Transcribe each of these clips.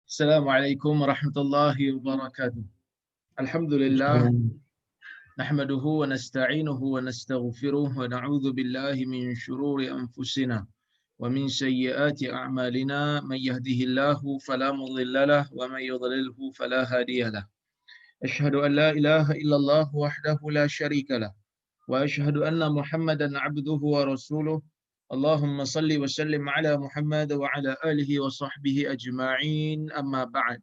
Assalamualaikum warahmatullahi wabarakatuh. Alhamdulillah, nahmaduhu wa nasta'inuhu wa nastaghfiruh wa na'udzu billahi min syururi anfusina wa min sayyiati a'malina may yahdihillahu fala mudhillalah wa may yudlilhu fala hadiyalah. Asyhadu an la ilaha illallah wahdahu la syarikalah wa asyhadu anna Muhammadan 'abduhu wa rasuluh. Allahumma salli wa sallim ala Muhammad wa ala alihi wa sahbihi ajma'in. Amma ba'd.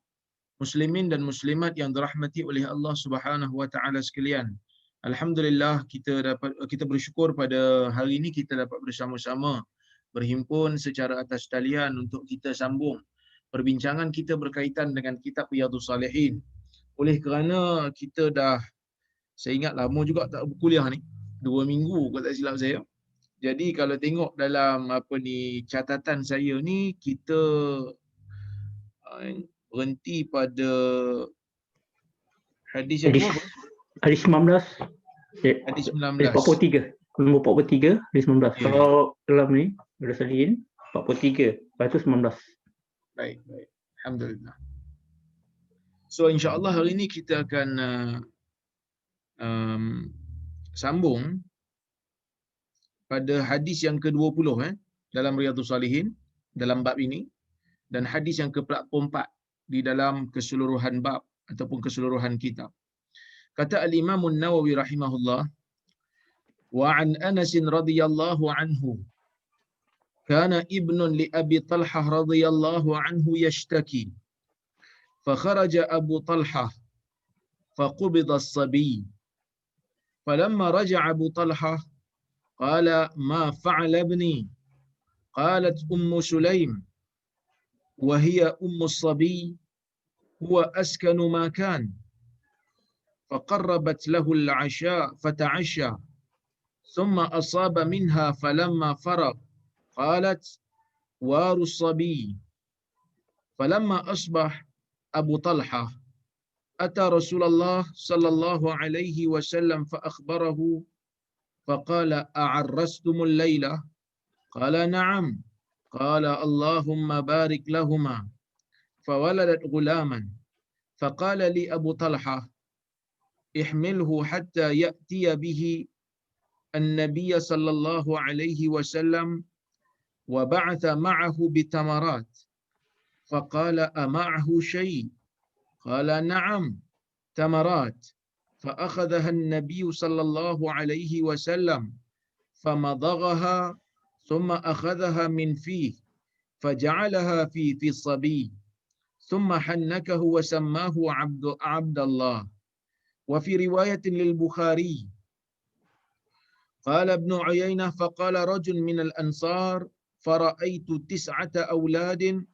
Muslimin dan muslimat yang dirahmati oleh Allah Subhanahu wa taala sekalian. Alhamdulillah kita bersyukur pada hari ini kita dapat bersama-sama berhimpun secara atas talian untuk kita sambung perbincangan kita berkaitan dengan kitab Riyadhus Salihin. Oleh kerana kita dah, saya ingat lama juga tak berkuliah ni, 2 minggu kalau tak silap saya. Jadi kalau tengok dalam catatan saya ni, kita berhenti pada hadis yang apa? Hadis 19. Hadis 19. Hadis 43. Nombor 43, hadis 19. Ya. Kalau dalam ni, Riyadhus Salihin 43, lepas tu 19. Baik. Alhamdulillah. So insya-Allah hari ini kita akan sambung pada hadis yang ke-20 dalam Riyadhus Salihin dalam bab ini, dan hadis yang ke-44 di dalam keseluruhan bab ataupun keseluruhan kitab. Kata Al-Imam An-Nawawi rahimahullah, wa an Anas radhiyallahu anhu kana ibnun li Abi Talhah radhiyallahu anhu yashtaki fa kharaja Abu Talhah فقبض الصبي فلما رجع أبو طلحة قال ما فعل ابني؟ قالت أم سليم وهي أم الصبي هو أسكن ما كان، فقربت له العشاء فتعشى ثم أصاب منها فلما فرغ قالت وار الصبي. فلما أصبح أبو طلحة أتى رسول الله صلى الله عليه وسلم فأخبره فقال أعرستم الليلة؟ قال نعم. قال اللهم بارك لهما. فولدت غلاما، فقال لي أبو طلحة احمله حتى يأتي به النبي صلى الله عليه وسلم، وبعث معه بتمرات، فقال أمعه شيء؟ قال نعم تمرات. فأخذها النبي صلى الله عليه وسلم فمضغها ثم أخذها من فيه فجعلها في الصبي ثم حنكه وسماه عبد الله. وفي رواية للبخاري قال ابن عيينة فقال رجل من الأنصار فرأيت 9 أولاد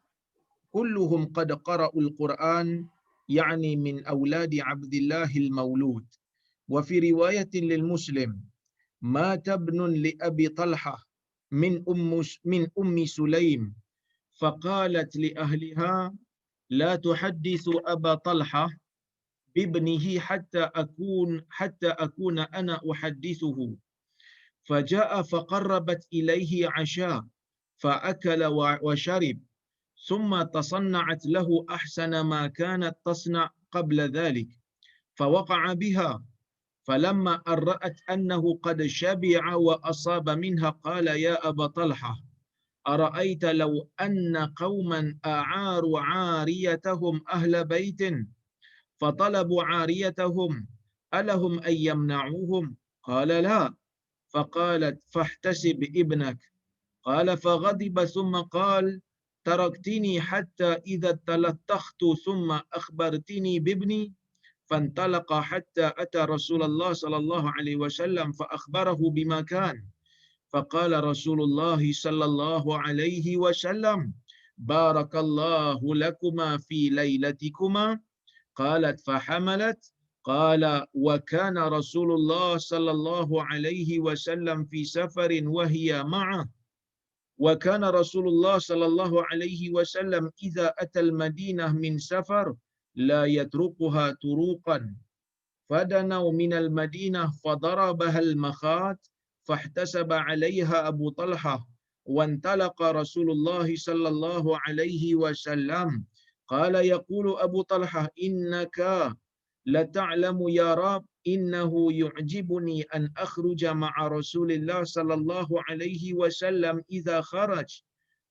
كلهم قد قرأوا القرآن، يعني من أولاد عبد الله المولود. وفي رواية للمسلم مات ابن لأبي طلحة من أم سليم فقالت لأهلها لا تحدث أبا طلحة بابنه حتى أكون أنا أحدثه. فجاء فقربت إليه عشاء فأكل وشرب، ثم تصنعت له أحسن ما كانت تصنع قبل ذلك فوقع بها. فلما أن رأت أنه قد شبع وأصاب منها قال يا أبا طلحة أرأيت لو أن قوما أعاروا عاريتهم أهل بيت فطلبوا عاريتهم ألهم أن يمنعوهم؟ قال لا. فقالت فاحتسب ابنك. قال فغضب ثم قال تركتني حتى إذا تلطخت ثم أخبرتني بابني. فانطلق حتى أتى رسول الله صلى الله عليه وسلم فأخبره بما كان. فقال رسول الله صلى الله عليه وسلم بارك الله لكما في ليلتكما. قالت فحملت. قال وكان رسول الله صلى الله عليه وسلم في سفر وهي معه، وكان رسول الله صلى الله عليه وسلم إذا أتى المدينة من سفر لا يتركها طروقا. فدنوا من المدينة فضربها المخاط فاحتسب عليها أبو طلحة، وانطلق رسول الله صلى الله عليه وسلم Qala yaqulu Abu Talhah, innaka لتعلم يا رب إنه يعجبني أن أخرج مع رسول الله صلى الله عليه وسلم إذا خرج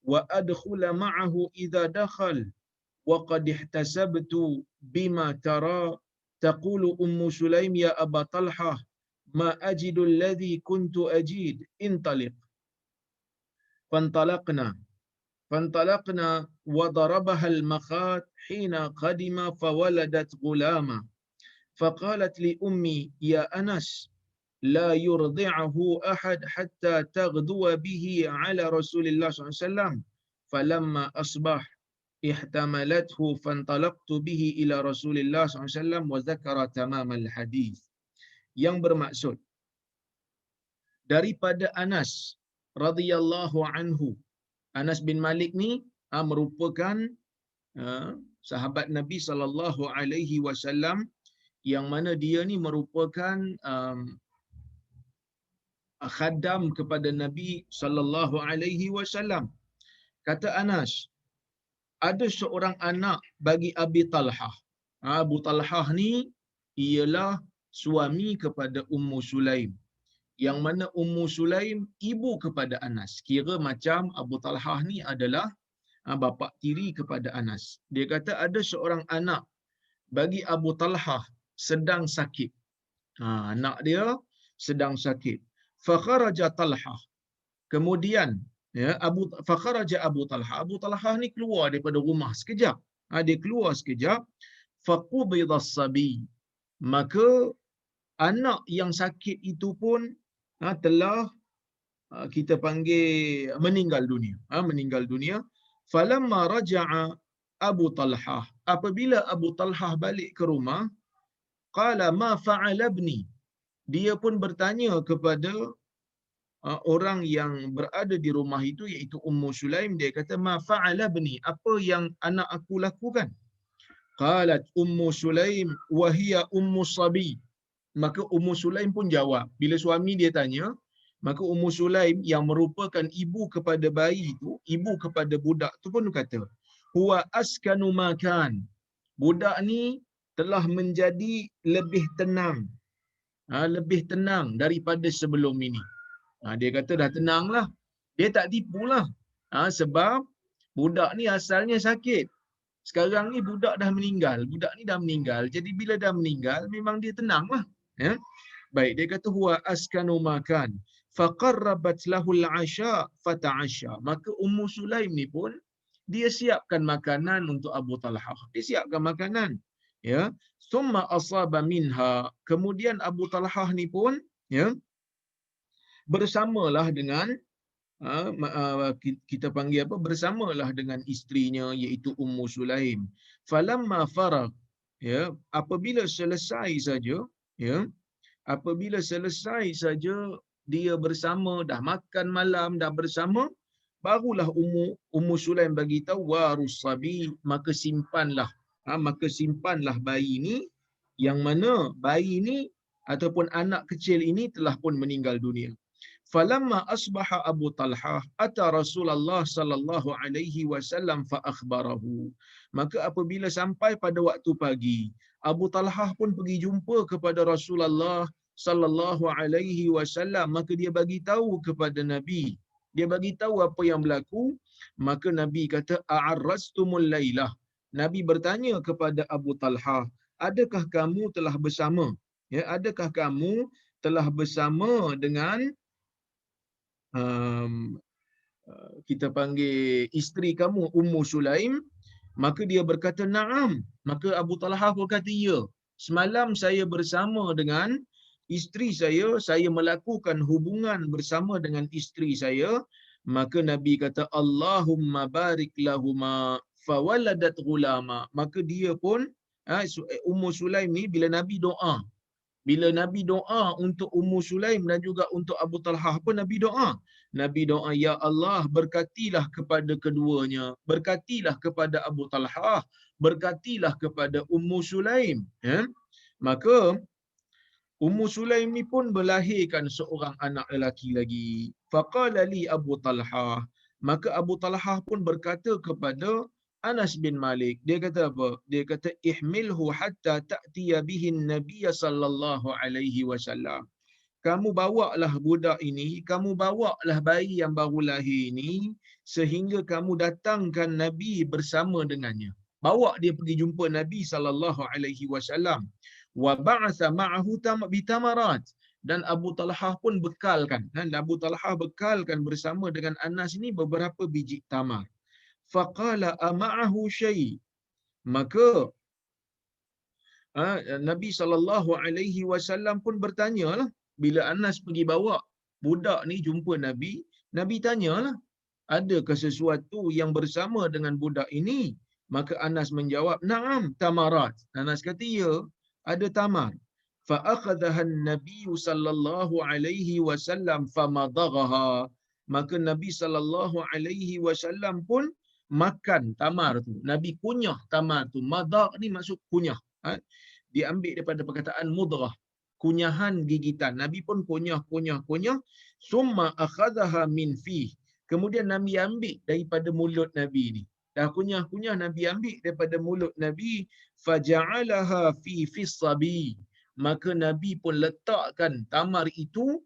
وأدخل معه إذا دخل وقد احتسبت بما ترى تقول أم سليم يا أبا طلحة ما أجد الذي كنت أجيد انطلق فانطلقنا وضربها المخاض حين قدم فولدت غلاما فقالت لأمي يا أنس لا يرضعه أحد حتى تغدو به على رسول الله صلى الله عليه وسلم فلما أصبح احتملته فانطلقت به إلى رسول الله صلى الله عليه وسلم وذكر تمام الحديث. Yang bermaksud daripada Anas radhiyallahu anhu. Anas bin Malik ni merupakan sahabat Nabi sallallahu alaihi wasallam yang mana dia ni merupakan khadam kepada Nabi sallallahu alaihi wasallam. Kata Anas, ada seorang anak bagi Abi Talhah. Abu Talhah ni ialah suami kepada Ummu Sulaim. Yang mana Ummu Sulaim ibu kepada Anas. Kira macam Abu Talhah ni adalah bapa tiri kepada Anas. Dia kata ada seorang anak bagi Abu Talhah sedang sakit. Anak dia sedang sakit. Fakharaja Talhah. Kemudian fakharaja Abu Talhah. Abu Talhah ni keluar daripada rumah sekejap. Dia keluar sekejap. Faqubidha as-sabi. Maka anak yang sakit itu pun telah kita panggil meninggal dunia. Meninggal dunia. Falamma raja'a Abu Talhah. Apabila Abu Talhah balik ke rumah, qala ma fa'ala ibni. Dia pun bertanya kepada orang yang berada di rumah itu, iaitu Ummu Sulaim. Dia kata, ma fa'ala ibni, apa yang anak aku lakukan? Qalat Ummu Sulaim wa hiya ummu sabi. Maka Ummu Sulaim pun jawab. Bila suami dia tanya, maka Ummu Sulaim yang merupakan ibu kepada bayi itu, ibu kepada budak tu pun kata, huwa askanu makan. Budak ni telah menjadi lebih tenang. Lebih tenang daripada sebelum ini. Dia kata dah tenanglah. Dia tak tipulah. Sebab budak ni asalnya sakit. Sekarang ni budak dah meninggal. Budak ni dah meninggal. Jadi bila dah meninggal, memang dia tenanglah. Ya? Baik, dia kata huwa askanu makan. Faqarrabat lahul asya fata'asya. Maka Ummu Sulaim ni pun dia siapkan makanan untuk Abu Talhah. Dia siapkan makanan. Ya. Summa asaba minha. Kemudian Abu Talhah ni pun bersamalah dengan kita panggil apa, bersamalah dengan isterinya iaitu Ummu Sulaim. Falamma farag, apabila selesai saja dia bersama, dah makan malam, dah bersama, barulah Ummu Sulaim bagi tahu warus sabi, maka simpanlah bayi ni, yang mana bayi ni ataupun anak kecil ini telah pun meninggal dunia. Falamma asbaha Abu Talhah ata Rasulullah sallallahu alaihi wasallam fa akhbarahu. Maka apabila sampai pada waktu pagi, Abu Talhah pun pergi jumpa kepada Rasulullah sallallahu alaihi wasallam, maka dia bagi tahu kepada Nabi. Dia bagi tahu apa yang berlaku. Maka Nabi kata a'arrastumul lailah. Nabi bertanya kepada Abu Talhah, adakah kamu telah bersama? Adakah kamu telah bersama dengan kita panggil isteri kamu Ummu Sulaim? Maka dia berkata na'am. Maka Abu Talhah berkata ya. Semalam saya bersama dengan isteri saya melakukan hubungan bersama dengan isteri saya. Maka Nabi kata Allahumma barik lahuma fawaladat ghulama. Maka dia pun Ummu Sulaim ni bila Nabi doa untuk Ummu Sulaim dan juga untuk Abu Talhah pun Nabi doa, ya Allah, berkatilah kepada keduanya, berkatilah kepada Abu Talhah, berkatilah kepada Ummu Sulaim. Maka Ummu Sulaim ni pun melahirkan seorang anak lelaki lagi. Faqala li Abu Talhah. Maka Abu Talhah pun berkata kepada Anas bin Malik, dia kata apa? Dia kata ihmilhu hatta ta'tiya bihi an-nabiy sallallahu alaihi wasallam. Kamu bawalah budak ini, kamu bawalah bayi yang baru lahir ini sehingga kamu datangkan Nabi bersama dengannya. Bawa dia pergi jumpa Nabi sallallahu alaihi wasallam. Wa ba'atha ma'ahu bitamarat, dan Abu Talhah pun bekalkan. Dan Abu Talhah bekalkan bersama dengan Anas ini beberapa biji tamar. Faqala ama'ahu syai'. Maka Nabi sallallahu alaihi wasallam pun bertanyalah bila Anas pergi bawa budak ni jumpa Nabi, Nabi tanyalah, adakah sesuatu yang bersama dengan budak ini? Maka Anas menjawab, "Na'am, tamarat." Anas kata, "Ya, ada tamar." Fa akhadhaha an-nabi sallallahu alaihi wasallam famadaghaha. Maka Nabi sallallahu alaihi wasallam pun makan tamar tu. Nabi kunyah tamar tu. Madag ni maksud kunyah. Diambil daripada perkataan mudrah, kunyahan gigitan. Nabi pun kunyah. Summa akhadhaha min fi. Kemudian Nabi ambil daripada mulut Nabi ni. Dah kunyah, Nabi ambil daripada mulut Nabi. Faja'alaha fi sabi. Maka Nabi pun letakkan tamar itu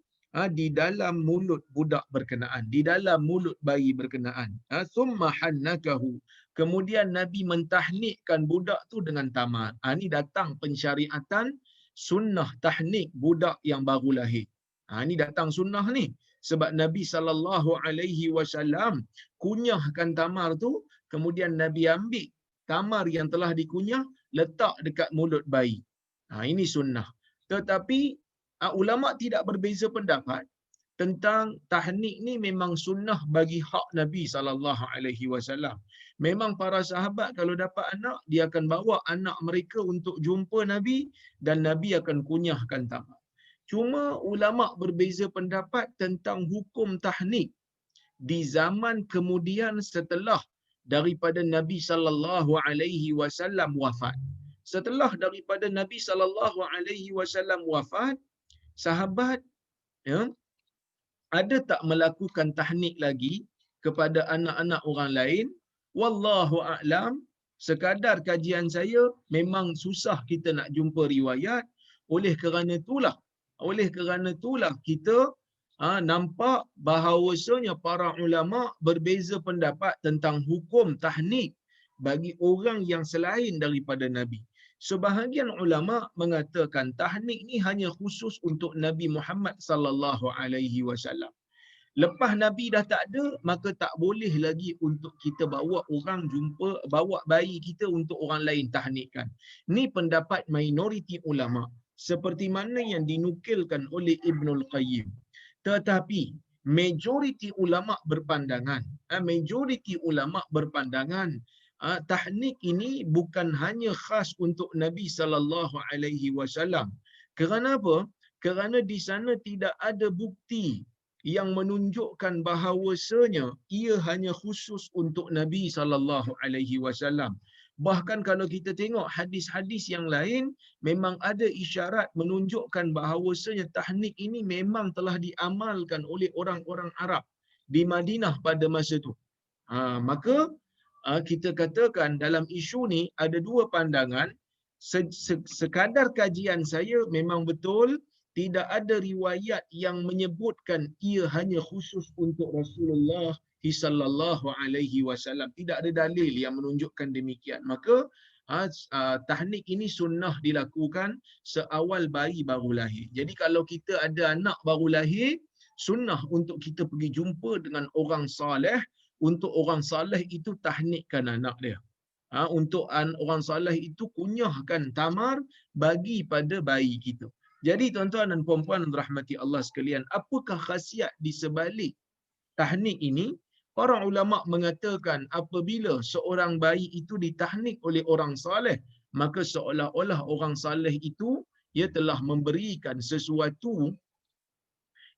di dalam mulut budak berkenaan, di dalam mulut bayi berkenaan. Summa hannakahu. Kemudian Nabi mentahnikkan budak tu dengan tamar. Ini datang pensyariatan sunnah tahnik budak yang baru lahir. Ini datang sunnah ni. Sebab Nabi sallallahu alaihi wasallam kunyahkan tamar tu, kemudian Nabi ambil tamar yang telah dikunyah, letak dekat mulut bayi. Ini sunnah. Tetapi ulama tidak berbeza pendapat tentang tahnik ni memang sunnah bagi hak Nabi sallallahu alaihi wasallam. Memang para sahabat kalau dapat anak, dia akan bawa anak mereka untuk jumpa Nabi dan Nabi akan kunyahkan tamar. Cuma ulama berbeza pendapat tentang hukum tahnik di zaman kemudian setelah daripada Nabi sallallahu alaihi wasallam wafat. Setelah daripada Nabi sallallahu alaihi wasallam wafat, sahabat ada tak melakukan tahnik lagi kepada anak-anak orang lain? Wallahu a'lam. Sekadar kajian saya, memang susah kita nak jumpa riwayat. Oleh kerana itulah kita nampak bahawasanya para ulama berbeza pendapat tentang hukum tahnik bagi orang yang selain daripada Nabi. Sebahagian ulama mengatakan tahnik ni hanya khusus untuk Nabi Muhammad sallallahu alaihi wasallam. Lepas Nabi dah tak ada, maka tak boleh lagi untuk kita bawa orang jumpa, bawa bayi kita untuk orang lain tahnikkan. Ni pendapat minoriti ulama seperti mana yang dinukilkan oleh Ibnul Qayyim. Tetapi majoriti ulama berpandangan tahnik ini bukan hanya khas untuk Nabi sallallahu alaihi wasallam. Kerana apa? Kerana di sana tidak ada bukti yang menunjukkan bahawasanya ia hanya khusus untuk Nabi sallallahu alaihi wasallam. Bahkan kalau kita tengok hadis-hadis yang lain, memang ada isyarat menunjukkan bahawasanya tahnik ini memang telah diamalkan oleh orang-orang Arab di Madinah pada masa itu. Maka kita katakan dalam isu ni ada dua pandangan. Sekadar kajian saya memang betul tidak ada riwayat yang menyebutkan ia hanya khusus untuk Rasulullah sallallahu alaihi wasallam. Tidak ada dalil yang menunjukkan demikian. Maka tahnik ini sunnah dilakukan seawal bayi baru lahir. Jadi kalau kita ada anak baru lahir, sunnah untuk kita pergi jumpa dengan orang saleh, untuk orang saleh itu tahnikkan anak dia. Untuk orang saleh itu kunyahkan tamar bagi pada bayi kita. Jadi tuan-tuan dan puan-puan rahmati Allah sekalian, apakah khasiat di sebalik tahnik ini? Para ulama mengatakan apabila seorang bayi itu ditahnik oleh orang saleh, maka seolah-olah orang saleh itu ia telah memberikan sesuatu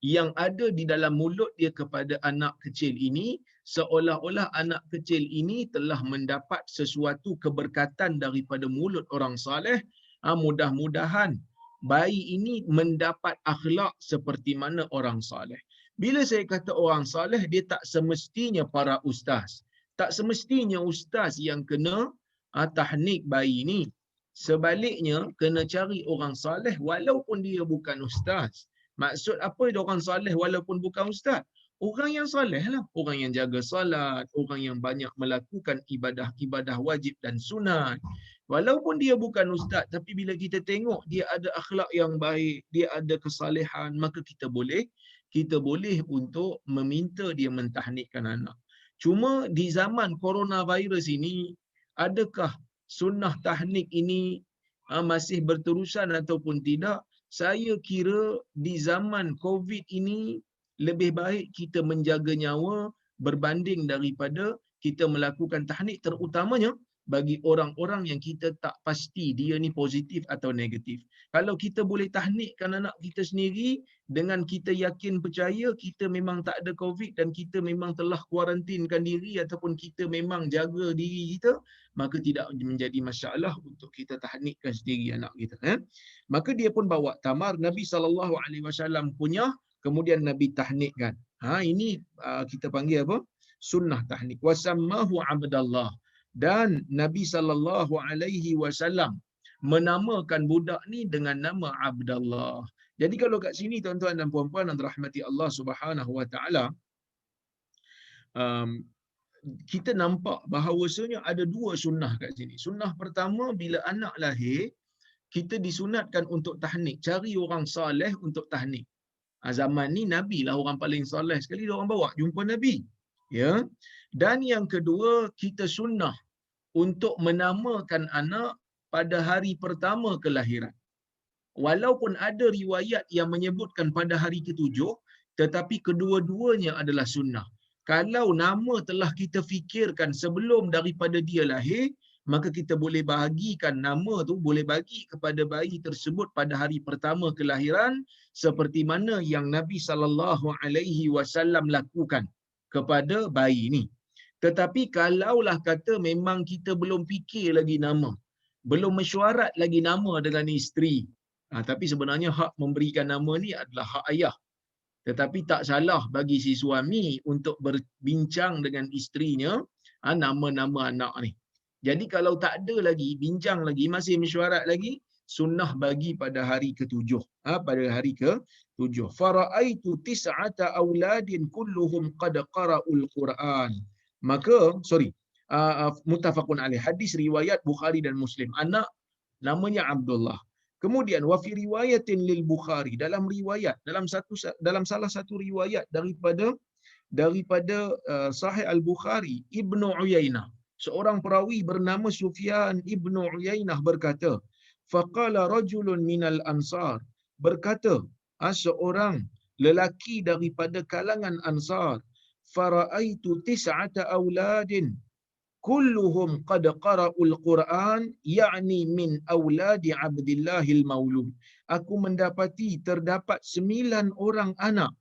yang ada di dalam mulut dia kepada anak kecil ini, seolah-olah anak kecil ini telah mendapat sesuatu keberkatan daripada mulut orang saleh. Mudah-mudahan bayi ini mendapat akhlak seperti mana orang saleh. Bila saya kata orang saleh, dia tak semestinya para ustaz, Tak semestinya ustaz yang kena tahnik bayi ni. Sebaliknya, kena cari orang soleh walaupun dia bukan ustaz. Maksud apa dia orang soleh walaupun bukan ustaz? Orang yang soleh lah. Orang yang jaga salat, orang yang banyak melakukan ibadah-ibadah wajib dan sunat. Walaupun dia bukan ustaz, tapi bila kita tengok dia ada akhlak yang baik, dia ada kesalehan, maka kita boleh untuk meminta dia mentahnikkan anak. Cuma di zaman coronavirus ini, adakah sunnah tahnik ini masih berterusan ataupun tidak? Saya kira di zaman COVID ini lebih baik kita menjaga nyawa berbanding daripada kita melakukan tahnik, terutamanya bagi orang-orang yang kita tak pasti dia ni positif atau negatif. Kalau kita boleh tahnikkan anak kita sendiri dengan kita yakin percaya kita memang tak ada COVID dan kita memang telah kuarantinkan diri ataupun kita memang jaga diri kita, maka tidak menjadi masalah untuk kita tahnikkan sendiri anak kita. Maka dia pun bawa tamar Nabi SAW punya, kemudian Nabi tahnikkan. Ini kita panggil apa? Sunnah tahnik. Wasammahu Abdullah. Dan Nabi SAW menamakan budak ni dengan nama Abdullah. Jadi kalau kat sini tuan-tuan dan puan-puan yang dirahmati Allah Subhanahu Wa Taala, kita nampak bahawasanya ada dua sunnah kat sini. Sunnah pertama, bila anak lahir, kita disunatkan untuk tahnik. Cari orang soleh untuk tahnik. Zaman ni Nabi lah orang paling soleh sekali, dia orang bawa jumpa Nabi. Ya. Dan yang kedua, kita sunnah untuk menamakan anak pada hari pertama kelahiran. Walaupun ada riwayat yang menyebutkan pada hari ketujuh, tetapi kedua-duanya adalah sunnah. Kalau nama telah kita fikirkan sebelum daripada dia lahir, maka kita boleh bahagikan nama tu, boleh bagi kepada bayi tersebut pada hari pertama kelahiran, seperti mana yang Nabi SAW lakukan kepada bayi ni. Tetapi kalaulah kata memang kita belum fikir lagi nama, belum mesyuarat lagi nama dengan isteri, tapi sebenarnya hak memberikan nama ni adalah hak ayah. Tetapi tak salah bagi si suami untuk berbincang dengan isterinya nama-nama anak ni. Jadi kalau tak ada lagi, bincang lagi, masih mesyuarat lagi, sunnah bagi pada hari ketujuh. Pada hari ketujuh. Fara'aitu tis'ata auladin kulluhum qad qara'ul Quran. Maka, muttafaqun alaih. Hadis riwayat Bukhari dan Muslim. Anak namanya Abdullah. Kemudian wa fi riwayatin lil Bukhari, dalam riwayat, dalam salah satu riwayat daripada Sahih Al-Bukhari, Ibnu Uyainah, seorang perawi bernama Sufyan Ibnu Uyainah berkata, faqala rajulun minal ansar, berkata seorang lelaki daripada kalangan Ansar, faraitu tis'ata auladin kulluhum qad qara'ul Quran, yakni min auladi Abdillahil Maulud. Aku mendapati terdapat 9 orang anak.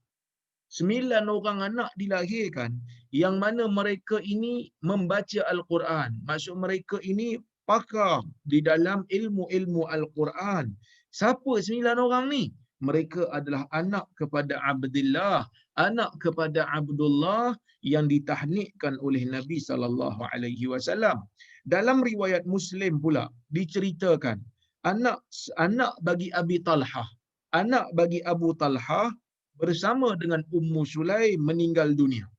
9 orang anak dilahirkan yang mana mereka ini membaca Al-Quran. Maksud mereka ini pakar di dalam ilmu-ilmu Al-Quran. Siapa 9 orang ni? Mereka adalah anak kepada Abdullah, anak kepada Abdullah yang ditahnikkan oleh Nabi SAW. Dalam riwayat Muslim pula diceritakan anak bagi Abi Talhah, anak bagi Abu Talhah bersama dengan Ummu Sulaim meninggal dunia.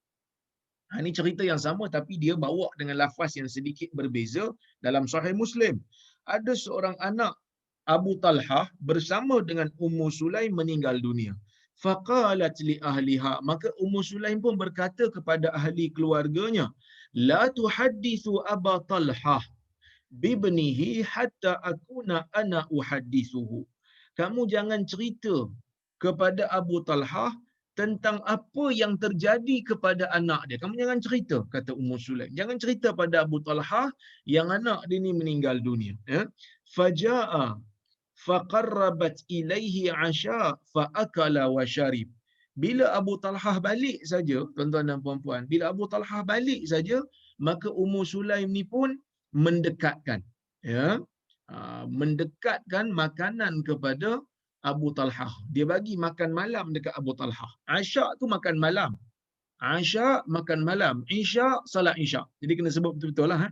Ini cerita yang sama tapi dia bawa dengan lafaz yang sedikit berbeza dalam Sahih Muslim. Ada seorang anak Abu Talhah bersama dengan Ummu Sulaim meninggal dunia. Faqalat li ahliha, maka Ummu Sulaim pun berkata kepada ahli keluarganya, la tuhaddithu Aba Talhah bibnihi hatta akuna ana uhaddithuhu. Kamu jangan cerita kepada Abu Talhah tentang apa yang terjadi kepada anak dia. Kamu jangan cerita, kata Ummu Sulaim. Jangan cerita pada Abu Talhah yang anak dia ni meninggal dunia. Faja'a faqarrabat ilaihi 'asha faakala wa syarib. Bila Abu Talhah balik saja, tuan-tuan dan puan-puan, bila Abu Talhah balik saja, maka Ummu Sulaim ni pun mendekatkan, mendekatkan makanan kepada Abu Talhah. Dia bagi makan malam dekat Abu Talhah. Asyak tu makan malam. Asya makan malam, isya salat isya. Jadi kena sebut betul-betul lah.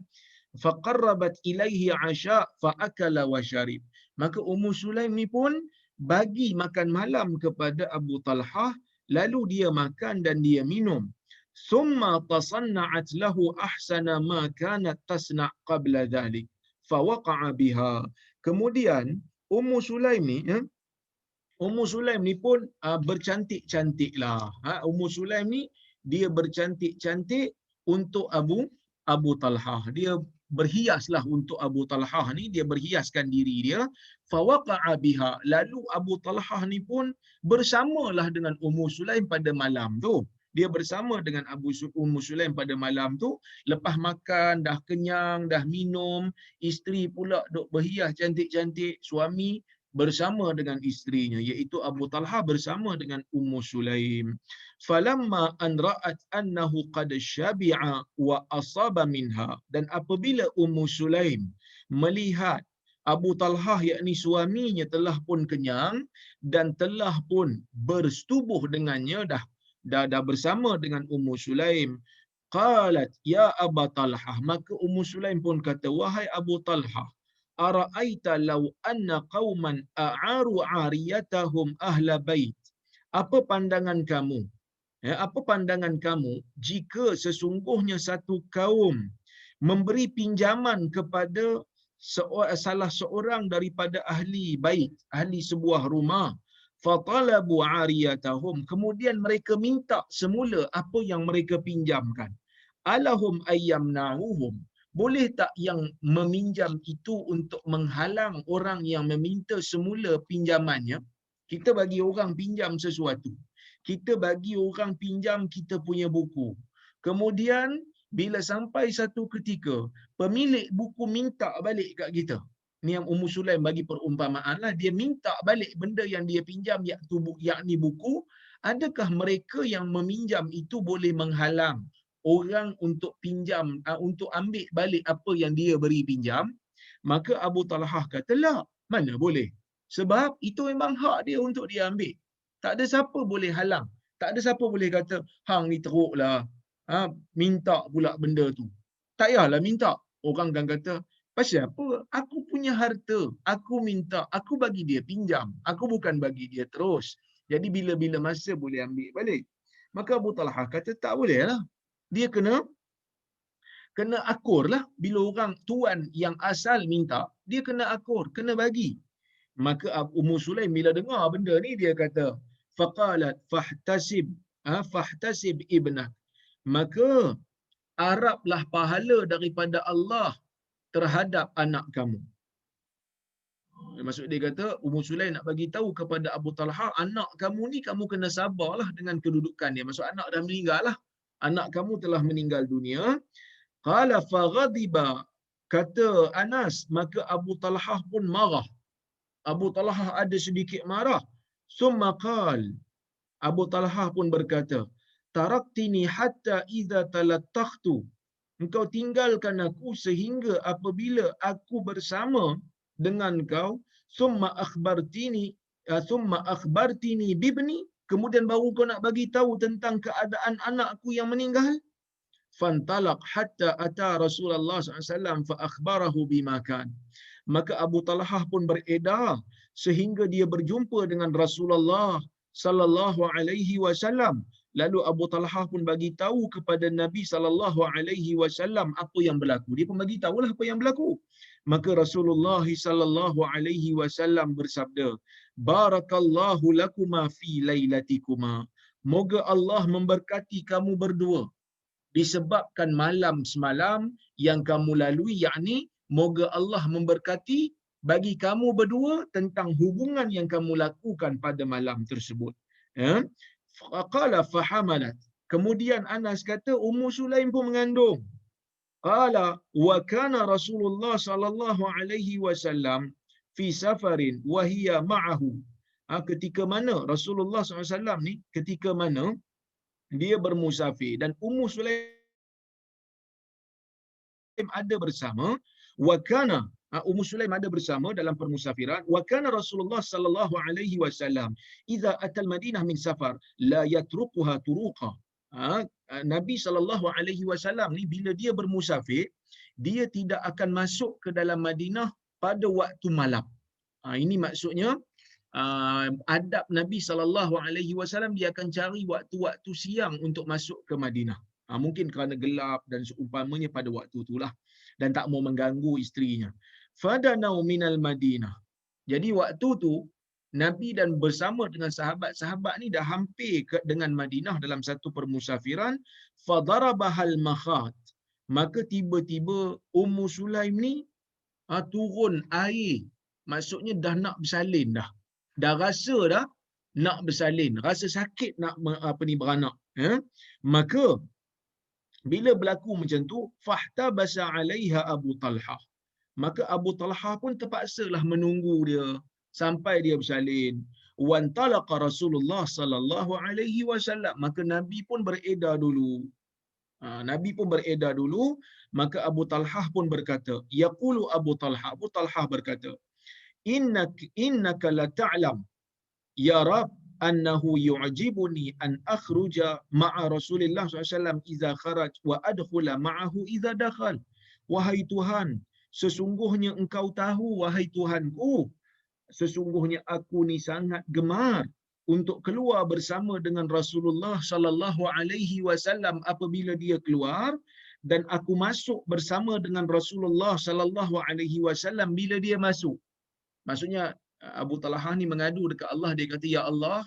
Faqarrabat ilaihi asya faakala wa syarib. Maka Ummu Sulaim ni pun bagi makan malam kepada Abu Talhah, lalu dia makan dan dia minum. Summa tasanna'at lahu ahsana ma kanat tasna' qabla dhalik fawaqa'a biha. Kemudian Ummu Sulaim ni Ummu Sulaim ni pun bercantik-cantik lah. Ummu Sulaim ni dia bercantik-cantik untuk Abu Talhah. Dia berhiaslah untuk Abu Talhah ni, dia berhiaskan diri dia. Fawaqa'a biha. Lalu Abu Talhah ni pun bersamalah dengan Ummu Sulaim pada malam tu. Dia bersama dengan Ummu Sulaim pada malam tu. Lepas makan, dah kenyang, dah minum, isteri pula duk berhias cantik-cantik, suami bersama dengan isterinya, iaitu Abu Talhah bersama dengan Ummu Sulaim. Falamma an ra'at annahu qad syabi'a wa asaba minha. Dan apabila Ummu Sulaim melihat Abu Talhah yakni suaminya telah pun kenyang dan telah pun bersetubuh dengannya, dah bersama dengan Ummu Sulaim, qalat ya Abu Talhah, maka Ummu Sulaim pun kata, wahai Abu Talhah, ara'aita law anna qauman a'aru 'ariyatahum ahla bait. Apa pandangan kamu? Apa pandangan kamu jika sesungguhnya satu kaum memberi pinjaman kepada salah seorang daripada ahli bait, ahli sebuah rumah, fatalabu 'ariyatahum, kemudian mereka minta semula apa yang mereka pinjamkan. Alahum ayyamna'uhum, boleh tak yang meminjam itu untuk menghalang orang yang meminta semula pinjamannya? Kita bagi orang pinjam sesuatu. Kita bagi orang pinjam kita punya buku. Kemudian bila sampai satu ketika pemilik buku minta balik kat kita. Ni yang Ummu Sulaim bagi perumpamaan lah. Dia minta balik benda yang dia pinjam, yakni buku. Adakah mereka yang meminjam itu boleh menghalang orang untuk pinjam, untuk ambil balik apa yang dia beri pinjam? Maka Abu Talhah kata, lah, mana boleh. Sebab itu memang hak dia untuk dia ambil. Tak ada siapa boleh halang. Tak ada siapa boleh kata, hang ni teruklah, minta pula benda tu. Tak payahlah minta. Orang kan kata, pasal apa? Aku punya harta. Aku minta. Aku bagi dia pinjam. Aku bukan bagi dia terus. Jadi bila-bila masa boleh ambil balik. Maka Abu Talhah kata, tak boleh lah. Dia kena akur lah. Bila orang tuan yang asal minta, dia kena akur, kena bagi. Maka Ummu Sulaim bila dengar benda ni, dia kata, faqalat fahtasib ibnak. Maka haraplah pahala daripada Allah terhadap anak kamu. Maksud dia kata, Ummu Sulaim nak bagi tahu kepada Abu Talhah, anak kamu ni kamu kena sabarlah dengan kedudukan dia. Maksud anak dah meninggal lah. Anak kamu telah meninggal dunia. Qala faghadiba, kata Anas, maka Abu Talhah pun marah. Abu Talhah ada sedikit marah. Summa qal, Abu Talhah pun berkata, taraktini hatta idza talattakhtu, engkau tinggalkan aku sehingga apabila aku bersama dengan kau, summa akhbartini bibni, kemudian baru kau nak bagi tahu tentang keadaan anakku yang meninggal. Fantalaq hatta ata Rasulullah SAW fa akhbarahu bima kan. Maka Abu Talhah pun beredar sehingga dia berjumpa dengan Rasulullah sallallahu alaihi wasallam. Lalu Abu Talhah pun bagi tahu kepada Nabi sallallahu alaihi wasallam apa yang berlaku. Dia pun bagi tahulah apa yang berlaku. Maka Rasulullah sallallahu alaihi wasallam bersabda, barakallahu lakuma fi lailatikuma. Moga Allah memberkati kamu berdua disebabkan malam semalam yang kamu lalui, yakni moga Allah memberkati bagi kamu berdua tentang hubungan yang kamu lakukan pada malam tersebut. Qala fahamalat. Kemudian Anas kata Ummu Sulaim pun mengandung. Qala wa kana Rasulullah sallallahu alaihi wasallam fi safarin wa hiya ma'ahu. Ketika mana Rasulullah SAW ni, ketika mana dia bermusafir dan Ummu Sulaim ada bersama, wa kana Ummu Sulaim ada bersama dalam permusafiran. Wa kana Rasulullah sallallahu alaihi wasallam idza atal Madinah min safar la yatrukuha turuqa. Nabi SAW ni bila dia bermusafir, dia tidak akan masuk ke dalam Madinah pada waktu malam. Ini maksudnya adab Nabi SAW, dia akan cari waktu-waktu siang untuk masuk ke Madinah. Mungkin kerana gelap dan seumpamanya pada waktu itulah, dan tak mau mengganggu isterinya. Fadanau minal Madinah. Jadi waktu tu Nabi dan bersama dengan sahabat-sahabat ni dah hampir dengan Madinah dalam satu permusafiran. Fadarabahal makhat. Maka tiba-tiba Ummu Sulaim ni turun air. Maksudnya dah nak bersalin dah. Dah rasa dah nak bersalin, rasa sakit nak beranak. Maka bila berlaku macam tu, fahtabasa alaiha Abu Talhah. Maka Abu Talhah pun terpaksalah menunggu dia sampai dia bersalin. Wantalaqa Rasulullah sallallahu alaihi wasallam. Maka Nabi pun beredar dulu. Maka Abu Talhah pun berkata, yaqulu Abu Talhah berkata, innaka la ta'lam ya Rab annahu yu'jibuni an akhruja ma'a Rasulillah SAW idza kharaj wa adkhula ma'ahu idza dakhal. Wahai Tuhan, sesungguhnya engkau tahu, wahai Tuhanku, sesungguhnya aku ni sangat gemar untuk keluar bersama dengan Rasulullah sallallahu alaihi wasallam apabila dia keluar, dan aku masuk bersama dengan Rasulullah sallallahu alaihi wasallam bila dia masuk. Maksudnya Abu Talhah ni mengadu dekat Allah, dia kata, ya Allah,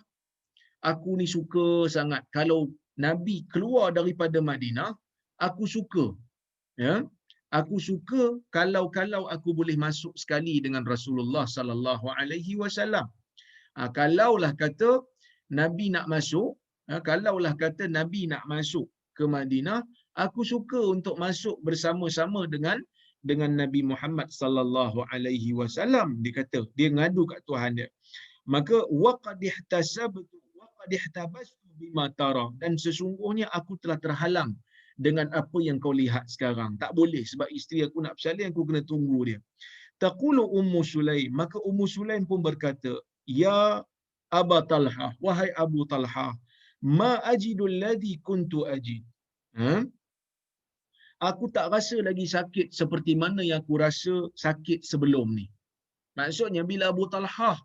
aku ni suka sangat kalau Nabi keluar daripada Madinah, aku suka, ya, aku suka kalau aku boleh masuk sekali dengan Rasulullah sallallahu alaihi wasallam. Kalaulah kata Nabi nak masuk, Nabi nak masuk ke Madinah, aku suka untuk masuk bersama-sama dengan Nabi Muhammad sallallahu alaihi wasallam. Dia kata, dia ngadu kat Tuhan dia. Maka waqad ihtabastu bima tara, dan sesungguhnya aku telah terhalang dengan apa yang kau lihat sekarang. Tak boleh sebab isteri aku nak bersalin, aku kena tunggu dia. Taqulu Ummu Sulaim, maka Ummu Sulaim pun berkata, ya Aba Talhah, wahai Abu Talhah, ma ajidu alladhi kuntu ajid. Aku tak rasa lagi sakit seperti mana yang aku rasa sakit sebelum ni. Maksudnya bila Abu Talhah,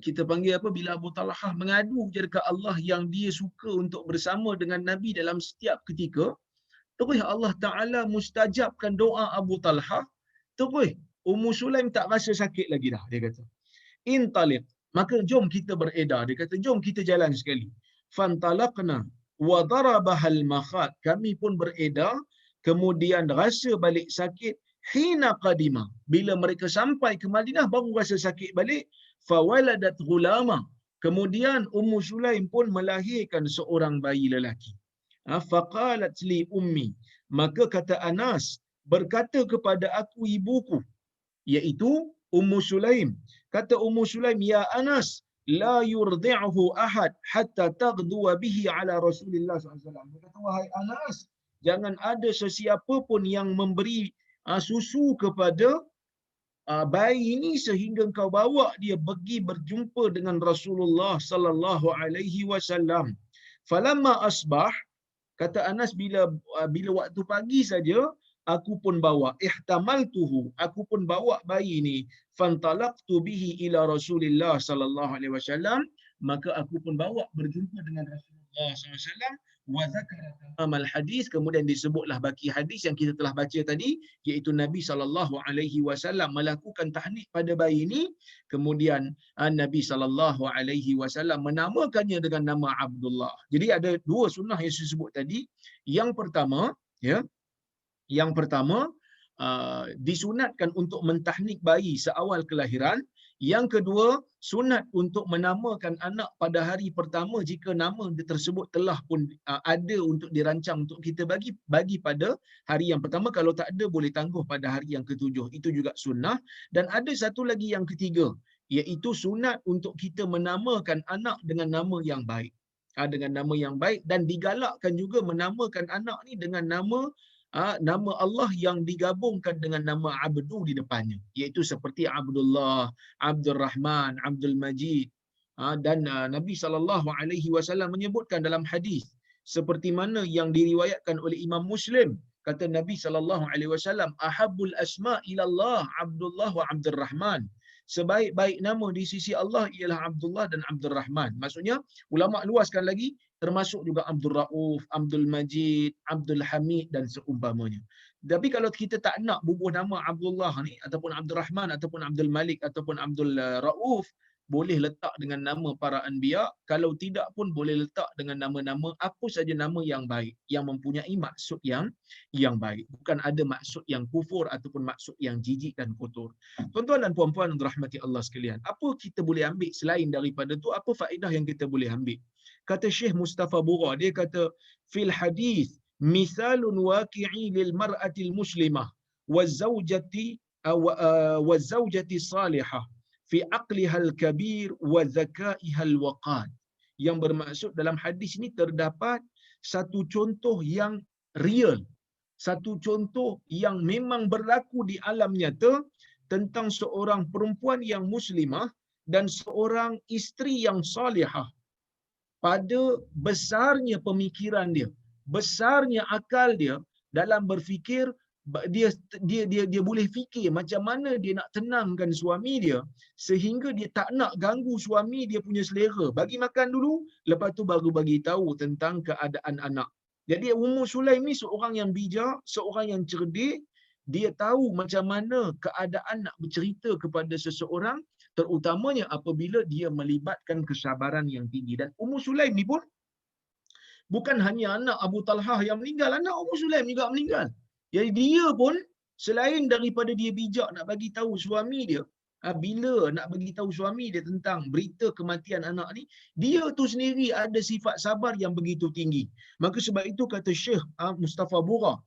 kita panggil apa, bila Abu Talhah mengadu je dekat Allah yang dia suka untuk bersama dengan Nabi dalam setiap ketika, terus Allah Ta'ala mustajabkan doa Abu Talhah, terus Ummu Sulaim tak rasa sakit lagi dah. Dia kata, intaliq, maka jom kita beredar. Dia kata, jom kita jalan sekali. Fantalaqna wa darabahal makhat. Kami pun beredar, kemudian rasa balik sakit. Hina qadima, bila mereka sampai ke Madinah baru rasa sakit balik. Fawaladat ghulama, kemudian Ummu Sulaim pun melahirkan seorang bayi lelaki. Faqalat li ummi, maka kata Anas, berkata kepada aku ibuku, iaitu Ummu Sulaim. Kata Ummu Sulaim, ya Anas, la yurdi'uhu ahad hatta taghduwa bihi ala Rasulillah SAW. Dia kata, wahai Anas, jangan ada sesiapa pun yang memberi susu kepada bayi ini sehingga kau bawa dia pergi berjumpa dengan Rasulullah sallallahu alaihi wasallam. Falamma asbah, kata Anas, bila waktu pagi saja aku pun bawa, ihtamaltuhu, aku pun bawa bayi ni, fantalaqtu bihi ila Rasulillah sallallahu alaihi wasallam, maka aku pun bawa berjumpa dengan Rasulullah sallallahu alaihi wasallam. Wa zakara tamal hadis, kemudian disebutlah baki hadis yang kita telah baca tadi, iaitu Nabi sallallahu alaihi wasallam melakukan tahnik pada bayi ini, kemudian Nabi sallallahu alaihi wasallam menamakannya dengan nama Abdullah. Jadi ada dua sunnah yang saya sebut tadi. Yang pertama, disunatkan untuk mentahnik bayi seawal kelahiran. Yang kedua, sunat untuk menamakan anak pada hari pertama jika nama tersebut telah pun ada untuk dirancang untuk kita bagi pada hari yang pertama. Kalau tak ada, boleh tangguh pada hari yang ketujuh. Itu juga sunnah. Dan ada satu lagi yang ketiga, iaitu sunat untuk kita menamakan anak dengan nama yang baik. Dengan nama yang baik, dan digalakkan juga menamakan anak ni dengan nama Allah yang digabungkan dengan nama Abdu di depannya, iaitu seperti Abdullah, Abdul Rahman, Abdul Majid. Dan Nabi sallallahu alaihi wasallam menyebutkan dalam hadis, seperti mana yang diriwayatkan oleh Imam Muslim, kata Nabi sallallahu alaihi wasallam, ahabbul asma ila Allah Abdullah wa Abdurrahman. Sebaik-baik nama di sisi Allah ialah Abdullah dan Abdul Rahman. Maksudnya ulama luaskan lagi, termasuk juga Abdul Rauf, Abdul Majid, Abdul Hamid dan seumpamanya. Tapi kalau kita tak nak bubuh nama Abdullah ni ataupun Abdul Rahman ataupun Abdul Malik ataupun Abdul Rauf, boleh letak dengan nama para anbiya. Kalau tidak pun boleh letak dengan nama-nama apa saja nama yang baik, yang mempunyai maksud yang baik. Bukan ada maksud yang kufur ataupun maksud yang jijik dan kotor. Tuan-tuan dan puan-puan yang dirahmati Allah sekalian, apa kita boleh ambil selain daripada tu? Apa faedah yang kita boleh ambil? Kata Syekh Mustafa Bura, dia kata fil hadis misalun waqi'i lil mar'atil muslimah wazawjati salihah fi aqlihal kabir wa zakaihal waqad. Yang bermaksud dalam hadis ini terdapat satu contoh yang real, satu contoh yang memang berlaku di alam nyata tentang seorang perempuan yang muslimah dan seorang isteri yang salihah. Pada besarnya pemikiran dia, besarnya akal dia dalam berfikir, dia boleh fikir macam mana dia nak tenangkan suami dia sehingga dia tak nak ganggu suami dia punya selera. Bagi makan dulu, lepas tu baru bagi tahu tentang keadaan anak. Jadi Ummu Sulaim ni seorang yang bijak, seorang yang cerdik. Dia tahu macam mana keadaan nak bercerita kepada seseorang, terutamanya apabila dia melibatkan kesabaran yang tinggi. Dan Ummu Sulaim ni pun bukan hanya anak Abu Talhah yang meninggal, anak Ummu Sulaim juga meninggal. Jadi dia pun selain daripada dia bijak nak bagi tahu suami dia, bila nak bagi tahu suami dia tentang berita kematian anak ni, dia tu sendiri ada sifat sabar yang begitu tinggi. Maka sebab itu kata Syekh Mustafa Bura,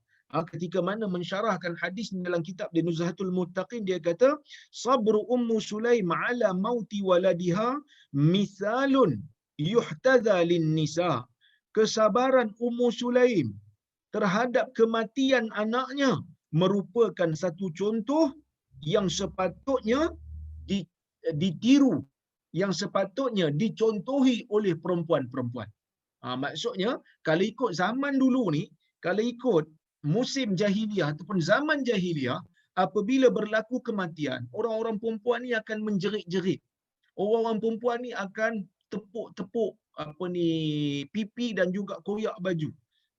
ketika mana mensyarahkan hadis dalam kitab dia Nuzhatul Muttaqin, dia kata sabru Ummu Sulaim ala mauti waladiha mithalun yuhtaza lin nisa. Kesabaran Ummu Sulaim terhadap kematian anaknya merupakan satu contoh yang sepatutnya ditiru, yang sepatutnya dicontohi oleh perempuan-perempuan. Maksudnya, kalau ikut zaman dulu ni, kalau ikut musim jahiliah ataupun zaman jahiliah, apabila berlaku kematian, orang-orang perempuan ni akan menjerit-jerit. Orang-orang perempuan ni akan tepuk-tepuk pipi dan juga koyak baju.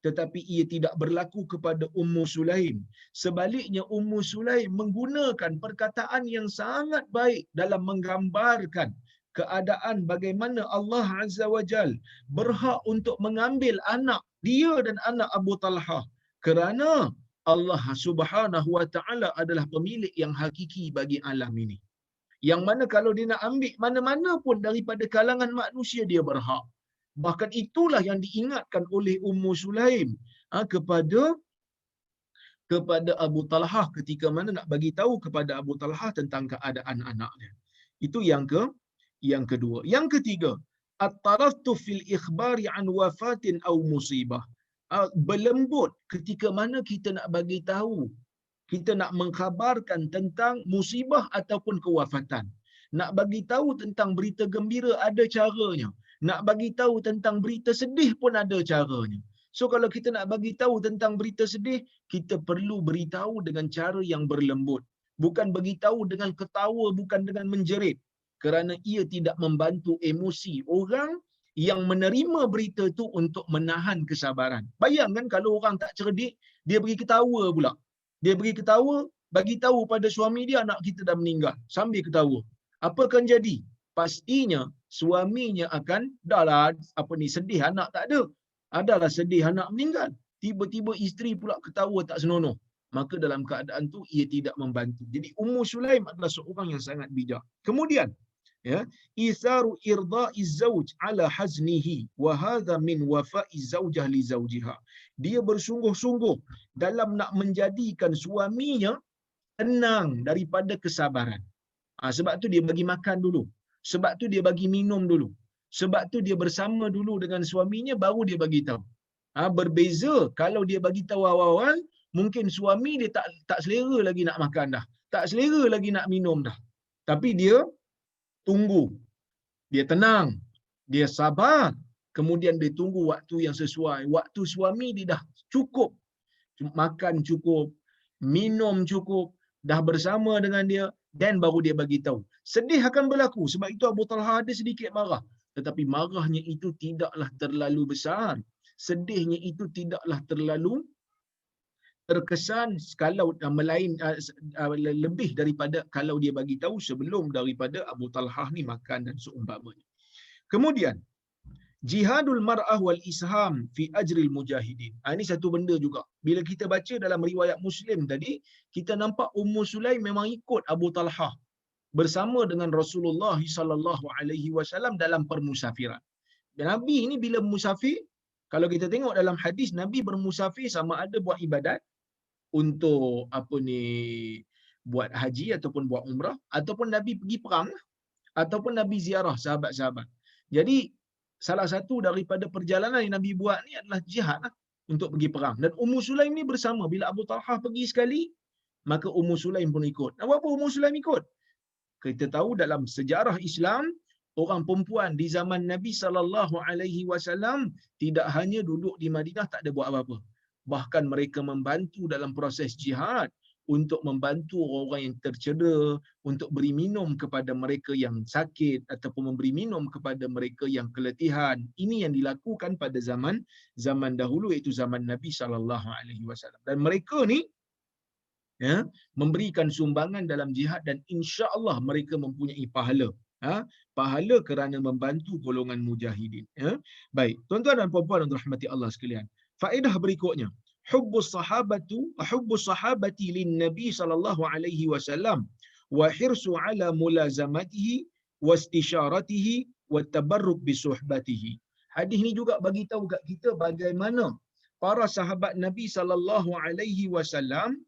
Tetapi ia tidak berlaku kepada Ummu Sulaim. Sebaliknya Ummu Sulaim menggunakan perkataan yang sangat baik dalam menggambarkan keadaan bagaimana Allah Azza wa Jal berhak untuk mengambil anak dia dan anak Abu Talhah, kerana Allah Subhanahu wa Ta'ala adalah pemilik yang hakiki bagi alam ini. Yang mana kalau dia nak ambil mana-mana pun daripada kalangan manusia, dia berhak. Bahkan itulah yang diingatkan oleh Ummu Sulaim kepada Abu Talhah ketika mana nak bagi tahu kepada Abu Talhah tentang keadaan anaknya. Itu yang kedua. Yang ketiga, at-tarattuf fil ikhbari an wafatin aw musibah. Berlembut ketika mana kita nak bagi tahu, kita nak mengkhabarkan tentang musibah ataupun kewafatan. Nak bagi tahu tentang berita gembira ada caranya. Nak bagi tahu tentang berita sedih pun ada caranya. So kalau kita nak bagi tahu tentang berita sedih, kita perlu beritahu dengan cara yang berlembut. Bukan beritahu dengan ketawa, bukan dengan menjerit. Kerana ia tidak membantu emosi orang yang menerima berita itu untuk menahan kesabaran. Bayangkan kalau orang tak cerdik, dia pergi ketawa pula. Dia pergi ketawa, bagi tahu pada suami dia anak kita dah meninggal, sambil ketawa. Apa akan jadi? Pastinya suaminya akan sedih anak tak ada. Adalah sedih anak meninggal. Tiba-tiba isteri pula ketawa tak senonoh. Maka dalam keadaan tu ia tidak membantu. Jadi Ummu Sulaim adalah seorang yang sangat bijak. Kemudian, isaru irda'iz zauj ala haznihi wa hadha min wafa'iz zaujah li zaujiha. Dia bersungguh-sungguh dalam nak menjadikan suaminya tenang daripada kesabaran. Sebab tu dia bagi makan dulu. Sebab tu dia bagi minum dulu. Sebab tu dia bersama dulu dengan suaminya baru dia bagi tahu. Berbeza kalau dia bagi tahu awal-awal, mungkin suami dia tak selera lagi nak makan dah. Tak selera lagi nak minum dah. Tapi dia tunggu. Dia tenang. Dia sabar. kemudian dia tunggu waktu yang sesuai, waktu suami dia dah cukup, makan cukup, minum cukup, dah bersama dengan dia, dan baru dia bagi tahu. Sedih akan berlaku, sebab itu Abu Talha ada sedikit marah, tetapi marahnya itu tidaklah terlalu besar, sedihnya itu tidaklah terlalu terkesan kalau lebih daripada kalau dia bagi tahu sebelum daripada Abu Talhah ni makan dan seumpamanya. Kemudian jihadul mar'ah wal isham fi ajril mujahidin. Ini satu benda juga. Bila kita baca dalam riwayat Muslim tadi, kita nampak Ummu Sulaim memang ikut Abu Talhah bersama dengan Rasulullah sallallahu alaihi wasallam dalam permusafiran. Dan Nabi ini bila musafir, kalau kita tengok dalam hadis, Nabi bermusafir sama ada buat ibadat untuk buat haji ataupun buat umrah, ataupun Nabi pergi perang, ataupun Nabi ziarah sahabat-sahabat. Jadi salah satu daripada perjalanan yang Nabi buat ni adalah jihad untuk pergi perang. Dan Ummu Sulaim ni bersama. Bila Abu Talhah pergi sekali, maka Ummu Sulaim pun ikut. Apa Ummu Sulaim ikut? Kita tahu dalam sejarah Islam, orang perempuan di zaman Nabi sallallahu alaihi wasallam tidak hanya duduk di Madinah tak ada buat apa-apa. Bahkan mereka membantu dalam proses jihad, untuk membantu orang yang tercedera, untuk beri minum kepada mereka yang sakit, ataupun memberi minum kepada mereka yang keletihan. Ini yang dilakukan pada zaman dahulu, iaitu zaman Nabi sallallahu alaihi wasallam. Dan mereka ni memberikan sumbangan dalam jihad, dan insya-Allah mereka mempunyai pahala. Pahala kerana membantu golongan mujahidin. Baik, tuan-tuan dan puan-puan yang dirahmati Allah sekalian. Faedah berikutnya, hubbus sahabati lin Nabi sallallahu alaihi wasallam wa hirsu ala mulazamatihi wa istisharatihi wa tabarruk bi suhbatihi. Hadis ni juga bagi tahu kat kita bagaimana para sahabat Nabi sallallahu alaihi wasallam,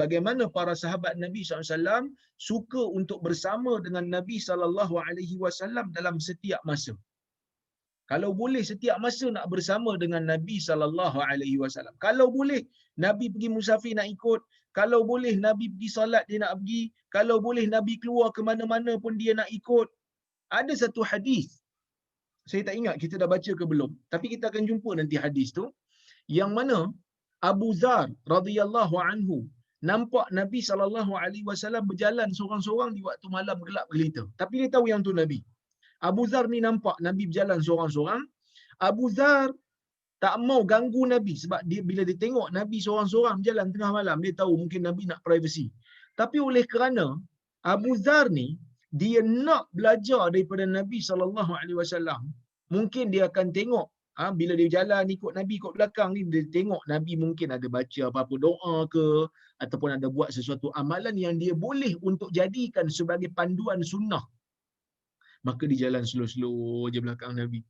bagaimana para sahabat Nabi SAW suka untuk bersama dengan Nabi sallallahu alaihi wasallam dalam setiap masa. Kalau boleh setiap masa nak bersama dengan Nabi sallallahu alaihi wasallam. Kalau boleh Nabi pergi musafir nak ikut, kalau boleh Nabi pergi solat dia nak pergi, kalau boleh Nabi keluar ke mana-mana pun dia nak ikut. Ada satu hadis, saya tak ingat kita dah baca ke belum, tapi kita akan jumpa nanti hadis tu, yang mana Abu Dzar radhiyallahu anhu nampak Nabi sallallahu alaihi wasallam berjalan seorang-seorang di waktu malam gelap gelita. Tapi dia tahu yang tu Nabi. Abu Dzar ni nampak Nabi berjalan seorang-seorang. Abu Dzar tak mau ganggu Nabi, sebab dia bila dia tengok Nabi seorang-seorang berjalan tengah malam, dia tahu mungkin Nabi nak privacy. Tapi oleh kerana Abu Dzar ni dia nak belajar daripada Nabi sallallahu alaihi wasallam, mungkin dia akan tengok bila dia jalan ikut Nabi ikut belakang ni, dia tengok Nabi mungkin ada baca apa-apa doa ke, ataupun ada buat sesuatu amalan yang dia boleh untuk jadikan sebagai panduan sunnah. Maka dia jalan slow-slow je belakang Nabi.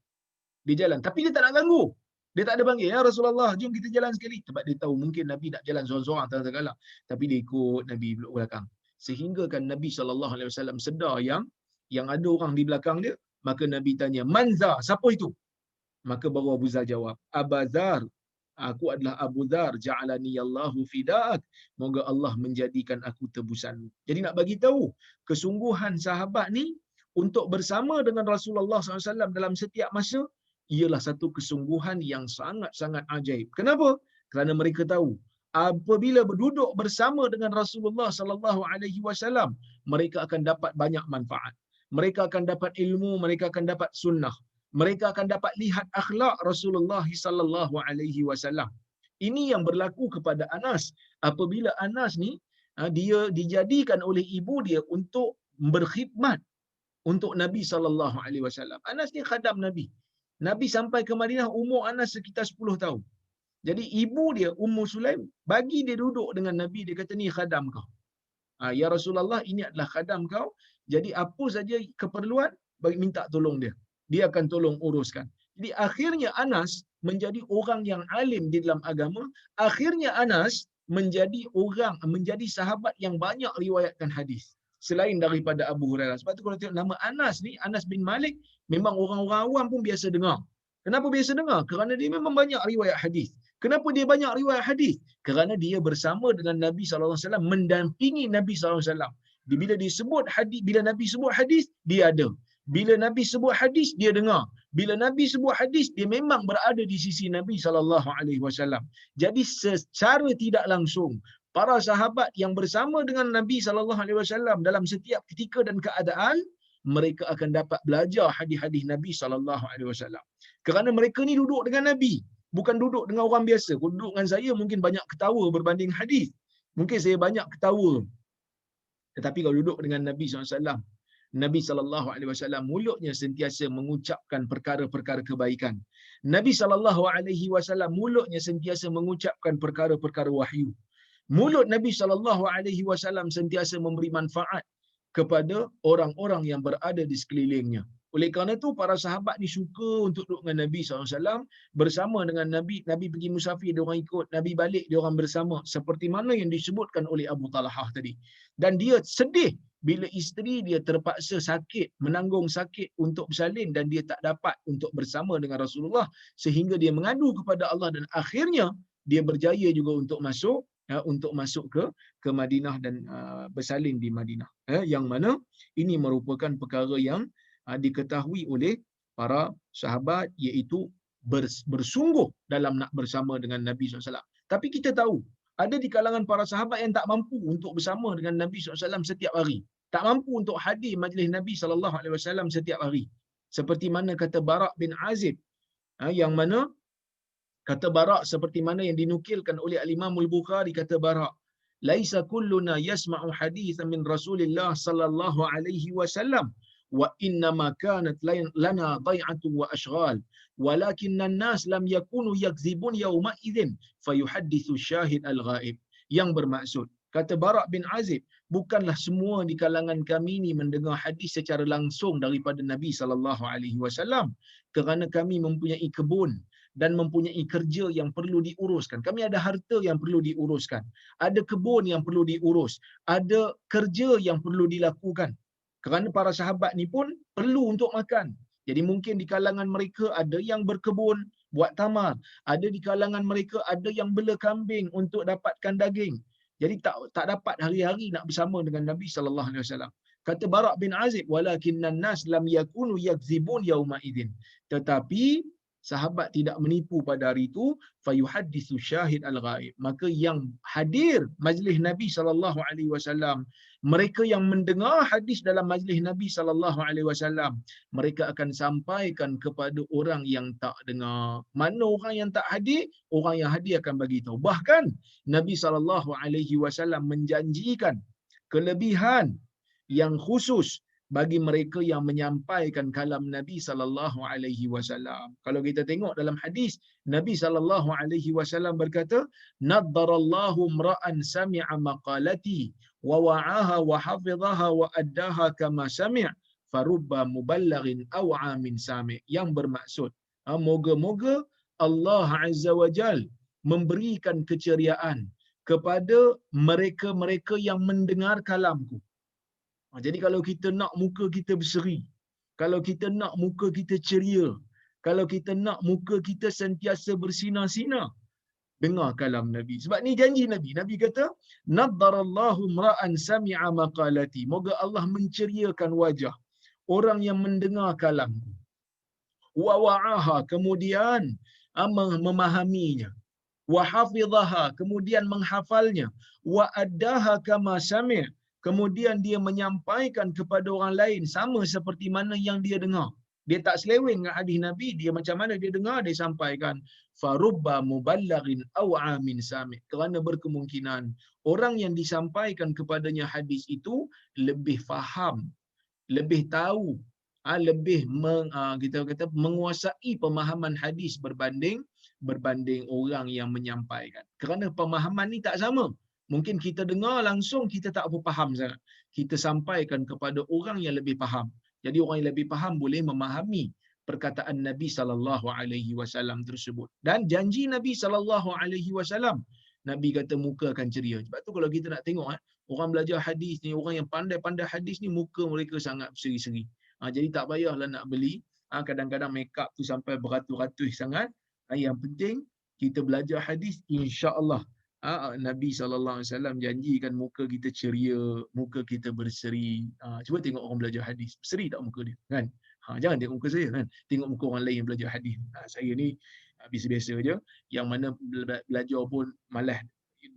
Dia jalan, tapi dia tak nak ganggu. Dia tak ada panggil, ya Rasulullah, jom kita jalan sekali. Sebab dia tahu mungkin Nabi nak jalan seorang-seorang tak. Tapi dia ikut Nabi belakang. Sehingga kan Nabi SAW sedar yang ada orang di belakang dia. Maka Nabi tanya, Manza, siapa itu? Maka baru Abu Dzar jawab, Abadzar, aku adalah Abu Dzar, ja'alani Allahu fida'ak. Moga Allah menjadikan aku tebusanmu. Jadi nak bagi tahu kesungguhan sahabat ni untuk bersama dengan Rasulullah SAW dalam setiap masa ialah satu kesungguhan yang sangat-sangat ajaib. Kenapa? Kerana mereka tahu apabila berduduk bersama dengan Rasulullah SAW, mereka akan dapat banyak manfaat. Mereka akan dapat ilmu, mereka akan dapat sunnah. Mereka akan dapat lihat akhlak Rasulullah SAW. Ini yang berlaku kepada Anas. Apabila Anas ni dia dijadikan oleh ibu dia untuk berkhidmat untuk Nabi SAW. Anas ni khadam Nabi. Nabi sampai ke Madinah, umur Anas sekitar 10 tahun. Jadi ibu dia, Ummu Sulaim, bagi dia duduk dengan Nabi, dia kata ni khadam kau. Ya Rasulullah, ini adalah khadam kau. Jadi apa saja keperluan, bagi minta tolong dia. Dia akan tolong uruskan. Jadi akhirnya Anas menjadi orang yang alim di dalam agama. Akhirnya Anas menjadi sahabat yang banyak riwayatkan hadis selain daripada Abu Hurairah. Sebab tu kalau tengok nama Anas ni, Anas bin Malik, memang orang-orang awam pun biasa dengar. Kenapa biasa dengar? Kerana dia memang banyak riwayat hadis. Kenapa dia banyak riwayat hadis? Kerana dia bersama dengan Nabi SAW, mendampingi Nabi SAW. Bila disebut hadis, bila Nabi sebut hadis, dia ada. Bila Nabi sebut hadis, dia dengar. Bila Nabi sebut hadis, dia memang berada di sisi Nabi sallallahu alaihi wasallam. Jadi secara tidak langsung para sahabat yang bersama dengan Nabi sallallahu alaihi wasallam dalam setiap ketika dan keadaan, mereka akan dapat belajar hadis-hadis Nabi sallallahu alaihi wasallam. Kerana mereka ni duduk dengan Nabi, bukan duduk dengan orang biasa. Kalau duduk dengan saya mungkin banyak ketawa berbanding hadis. Mungkin saya banyak ketawa. Tetapi kalau duduk dengan Nabi SAW, Nabi SAW mulutnya sentiasa mengucapkan perkara-perkara kebaikan. Nabi SAW mulutnya sentiasa mengucapkan perkara-perkara wahyu. Mulut Nabi SAW sentiasa memberi manfaat kepada orang-orang yang berada di sekelilingnya. Oleh kerana itu, para sahabat ni suka untuk duduk dengan Nabi SAW, bersama dengan Nabi. Nabi pergi musafir, dia orang ikut. Nabi balik, dia orang bersama. Seperti mana yang disebutkan oleh Abu Talhah tadi. Dan dia sedih bila isteri dia terpaksa sakit, menanggung sakit untuk bersalin dan dia tak dapat untuk bersama dengan Rasulullah, sehingga dia mengadu kepada Allah dan akhirnya dia berjaya juga untuk masuk ke Madinah dan bersalin di Madinah. Yang mana ini merupakan perkara yang diketahui oleh para sahabat, iaitu bersungguh dalam nak bersama dengan Nabi SAW. Tapi kita tahu, ada di kalangan para sahabat yang tak mampu untuk bersama dengan Nabi SAW setiap hari. Tak mampu untuk hadir majlis Nabi SAW setiap hari. Seperti mana kata Bara' bin Azib, yang mana kata Bara' seperti mana yang dinukilkan oleh Al-Imam Al-Bukhari, kata Bara', laisa kulluna yasma'u hadithan min Rasulillah sallallahu alaihi wasallam wa inna ma kanat lana dai'atu wa ashghal walakinna an-nas lam yakunu yakzibun yawma idzin fayuhaddithu syahid al-ghaib. Yang bermaksud, kata Bara' bin Azib, bukanlah semua di kalangan kami ni mendengar hadis secara langsung daripada Nabi sallallahu alaihi wasallam, kerana kami mempunyai kebun dan mempunyai kerja yang perlu diuruskan. Kami ada harta yang perlu diuruskan, ada kebun yang perlu diurus, ada kerja yang perlu dilakukan. Kerana para sahabat ni pun perlu untuk makan. Jadi mungkin di kalangan mereka ada yang berkebun, buat tamar. Ada di kalangan mereka ada yang bela kambing untuk dapatkan daging. Jadi tak dapat hari-hari nak bersama dengan Nabi sallallahu alaihi wasallam. Kata Bara' bin Azib, walakinnan nas lam yakunu yakzibun yauma idzin. Tetapi sahabat tidak menipu pada hari itu, fayuhadditsu syahid al-ghaib. Maka yang hadir majlis Nabi sallallahu alaihi wasallam, mereka yang mendengar hadis dalam majlis Nabi sallallahu alaihi wasallam, mereka akan sampaikan kepada orang yang tak dengar. Mana orang yang tak hadir, orang yang hadir akan bagi tahu. Bahkan Nabi sallallahu alaihi wasallam menjanjikan kelebihan yang khusus bagi mereka yang menyampaikan kalam Nabi sallallahu alaihi wasallam. Kalau kita tengok dalam hadis, Nabi sallallahu alaihi wasallam berkata, "Naddarallahu imra'an sami'a maqalati wa wa'aha wa hafizaha wa addaha kama sami', farubba muballighin aw 'amin sami'." Yang bermaksud, moga-moga Allah Azza wa Jal memberikan keceriaan kepada mereka-mereka yang mendengar kalamku. Jadi kalau kita nak muka kita berseri, kalau kita nak muka kita ceria, kalau kita nak muka kita sentiasa bersinar-sinar, dengar kalam Nabi. Sebab ni janji Nabi. Nabi kata, "Naddarallahu imra'an sami'a maqalati." Moga Allah menceriakan wajah orang yang mendengar kalamku. Wa wa'aha, kemudian memahaminya. Wa hafizaha, kemudian menghafalnya. Wa addaha kama sami', kemudian dia menyampaikan kepada orang lain sama seperti mana yang dia dengar. Dia tak seleweng dengan hadis Nabi, dia macam mana dia dengar, dia sampaikan. Farubba muballighin aw 'amin sami', kerana berkemungkinan orang yang disampaikan kepadanya hadis itu lebih faham, lebih tahu, lebih kita kata menguasai pemahaman hadis berbanding orang yang menyampaikan. Kerana pemahaman ni tak sama. Mungkin kita dengar langsung, kita tak apa faham sangat. Kita sampaikan kepada orang yang lebih faham. Jadi orang yang lebih faham boleh memahami perkataan Nabi sallallahu alaihi wasallam tersebut. Dan janji Nabi sallallahu alaihi wasallam, Nabi kata muka akan ceria. Sebab tu kalau kita nak tengok orang belajar hadis ni, orang yang pandai-pandai hadis ni, muka mereka sangat berseri-seri. Jadi tak payahlah nak beli kadang-kadang make up tu sampai beratus-ratus sangat. Yang penting kita belajar hadis, insya-Allah Nabi SAW janjikan muka kita ceria, muka kita berseri. Cuba tengok orang belajar hadis, berseri tak muka dia, kan? Jangan tengok muka saya kan. Tengok muka orang lain yang belajar hadis. Saya ni biasa-biasa je. Yang mana belajar pun malas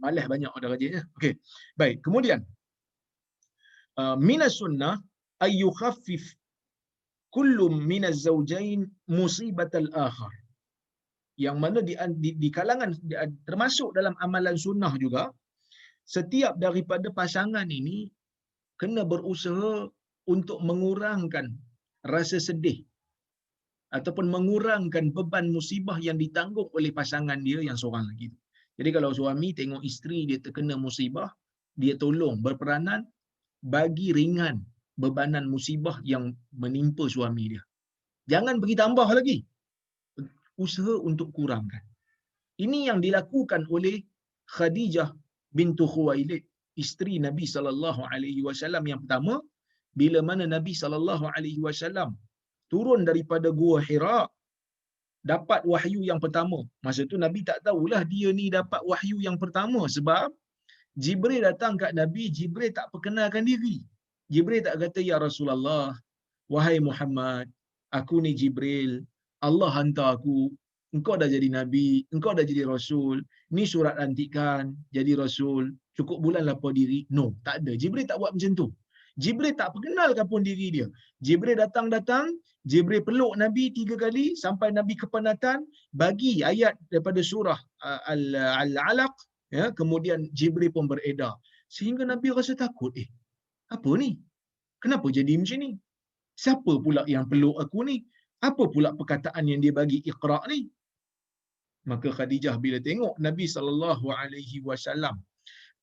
banyak dah rajinnya. Okey. Baik, kemudian minas sunnah ay yukhaffif kullu minaz zawjain musibatal akhar. Yang mana di kalangan termasuk dalam amalan sunnah juga, setiap daripada pasangan ini kena berusaha untuk mengurangkan rasa sedih ataupun mengurangkan beban musibah yang ditanggung oleh pasangan dia yang seorang lagi. Jadi kalau suami tengok isteri dia terkena musibah, dia tolong berperanan bagi ringan bebanan musibah yang menimpa suami dia. Jangan bagi tambah lagi. Usaha untuk kurangkan. Ini yang dilakukan oleh Khadijah bintu Khuwailid, isteri Nabi sallallahu alaihi wasallam yang pertama, bila mana Nabi sallallahu alaihi wasallam turun daripada Gua Hira, dapat wahyu yang pertama. Masa tu Nabi tak tahulah dia ni dapat wahyu yang pertama sebab Jibril datang kat Nabi, Jibril tak perkenalkan diri. Jibril tak kata, "Ya Rasulullah, wahai Muhammad, aku ni Jibril, Allah hantar aku, engkau dah jadi Nabi, engkau dah jadi Rasul, ni surat lantikan, jadi Rasul, cukup bulan lapor diri." No, tak ada. Jibril tak buat macam tu. Jibril tak perkenalkan pun diri dia. Jibril datang, Jibril peluk Nabi 3 kali sampai Nabi kepenatan, bagi ayat daripada surah Al-Alaq, ya, kemudian Jibril pun beredar. Sehingga Nabi rasa takut, apa ni? Kenapa jadi macam ni? Siapa pula yang peluk aku ni? Apa pula perkataan yang dia bagi Iqra ni? Maka Khadijah bila tengok Nabi sallallahu alaihi wasallam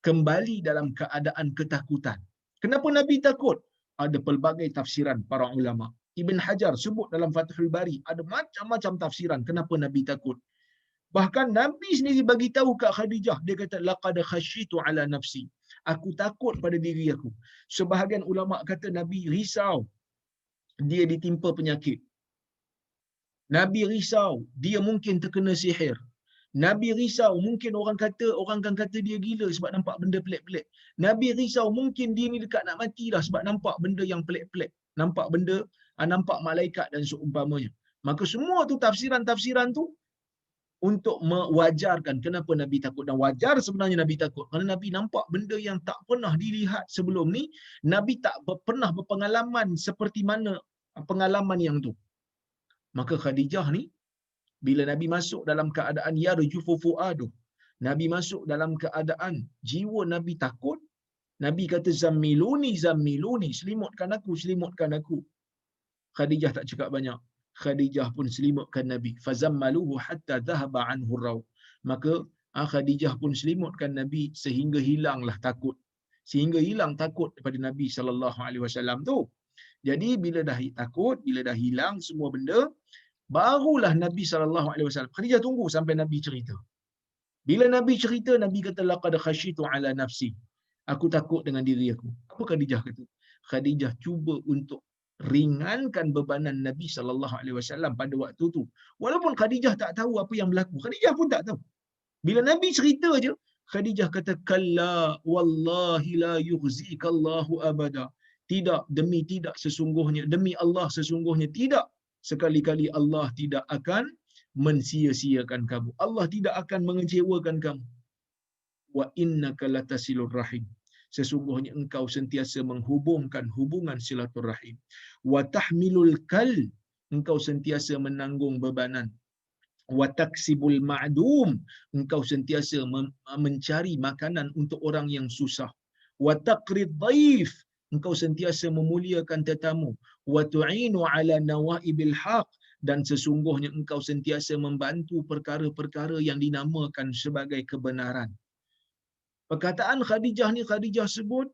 kembali dalam keadaan ketakutan. Kenapa Nabi takut? Ada pelbagai tafsiran para ulama. Ibn Hajar sebut dalam Fathul Bari, ada macam-macam tafsiran kenapa Nabi takut. Bahkan Nabi sendiri bagi tahu kat Khadijah, dia kata laqad khasyitu ala nafsi. Aku takut pada diri aku. Sebahagian ulama kata Nabi risau dia ditimpa penyakit. Nabi risau dia mungkin terkena sihir. Nabi risau mungkin orang akan kata dia gila sebab nampak benda pelik-pelik. Nabi risau mungkin dia ni dekat nak mati dah sebab nampak benda yang pelik-pelik. Nampak malaikat dan seumpamanya. Maka semua tu tafsiran-tafsiran tu untuk mewajarkan kenapa Nabi takut. Dan wajar sebenarnya Nabi takut. Kerana Nabi nampak benda yang tak pernah dilihat sebelum ni. Nabi tak pernah berpengalaman seperti mana pengalaman yang tu. Maka Khadijah ni, bila Nabi masuk dalam keadaan yarjufu fuaduh, Nabi masuk dalam keadaan jiwa Nabi takut, Nabi kata zammiluni, selimutkan aku. Khadijah tak cakap banyak. Khadijah pun selimutkan Nabi. Fazammaluhu hatta dhahaba anhu raw. Maka Khadijah pun selimutkan Nabi sehingga hilanglah takut. Sehingga hilang takut daripada Nabi sallallahu alaihi wasallam tu. Jadi bila dah takut, bila dah hilang semua benda, barulah Nabi sallallahu alaihi wasallam. Khadijah tunggu sampai Nabi cerita. Bila Nabi cerita, Nabi kata laqad khasyitu ala nafsi. Aku takut dengan diri aku. Apa Khadijah kata? Khadijah cuba untuk ringankan bebanan Nabi sallallahu alaihi wasallam pada waktu tu. Walaupun Khadijah tak tahu apa yang berlaku. Khadijah pun tak tahu. Bila Nabi cerita je, Khadijah kata kalla wallahi la yughzikallahu abada. Tidak, demi Allah sesungguhnya tidak. Sekali-kali Allah tidak akan mensia-siakan kamu. Allah tidak akan mengecewakan kamu. Wa innaka latasilur rahim. Sesungguhnya engkau sentiasa menghubungkan hubungan silaturahim. Wa tahmilul kal. Engkau sentiasa menanggung bebanan. Wa taksibul ma'dum. Engkau sentiasa mencari makanan untuk orang yang susah. Wa taqrid dhaif. Engkau sentiasa memuliakan tetamu. Wa tu'inu ala nawaibil haq. Dan sesungguhnya engkau sentiasa membantu perkara-perkara yang dinamakan sebagai kebenaran. Perkataan Khadijah ni, Khadijah sebut,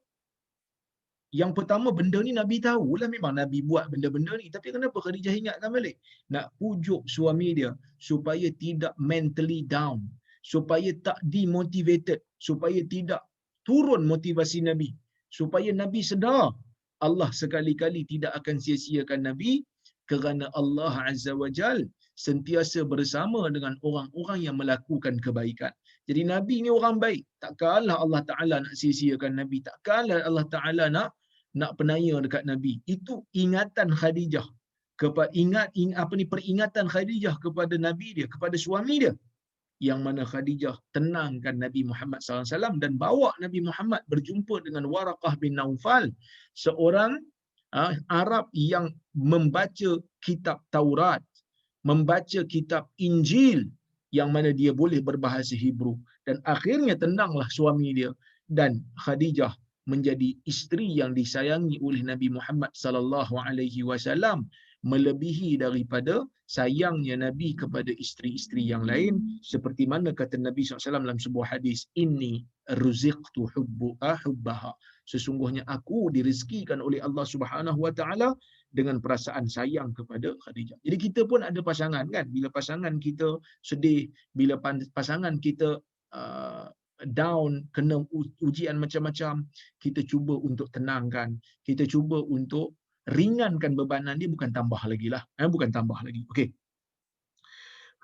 yang pertama benda ni Nabi tahulah, memang Nabi buat benda-benda ni. Tapi kenapa Khadijah ingatkan balik? Nak pujuk suami dia supaya tidak mentally down. Supaya tak demotivated. Supaya tidak turun motivasi Nabi. Supaya Nabi sedar Allah sekali-kali tidak akan sia-siakan Nabi, kerana Allah Azza wa Jal sentiasa bersama dengan orang-orang yang melakukan kebaikan. Jadi Nabi ni orang baik. Takkanlah Allah Ta'ala nak sia-siakan Nabi. Takkanlah Allah Ta'ala nak penaya dekat Nabi. Itu ingatan Khadijah peringatan Khadijah kepada Nabi dia, kepada suami dia, yang mana Khadijah tenangkan Nabi Muhammad SAW dan bawa Nabi Muhammad berjumpa dengan Waraqah bin Naufal, seorang Arab yang membaca kitab Taurat, membaca kitab Injil, yang mana dia boleh berbahasa Hebrew, dan akhirnya tenanglah suami dia, dan Khadijah menjadi isteri yang disayangi oleh Nabi Muhammad sallallahu alaihi wasallam melebihi daripada sayangnya Nabi kepada isteri-isteri yang lain, seperti mana kata Nabi SAW dalam sebuah hadis, inni ruziqtu hubbaha, sesungguhnya aku dirizkikan oleh Allah Subhanahu wa taala dengan perasaan sayang kepada Khadijah. Jadi kita pun ada pasangan kan, bila pasangan kita sedih, bila pasangan kita down, kena ujian macam-macam, kita cuba untuk tenangkan, kita cuba untuk ringankan bebanan dia, bukan tambah lagi lah, bukan tambah lagi. Okey.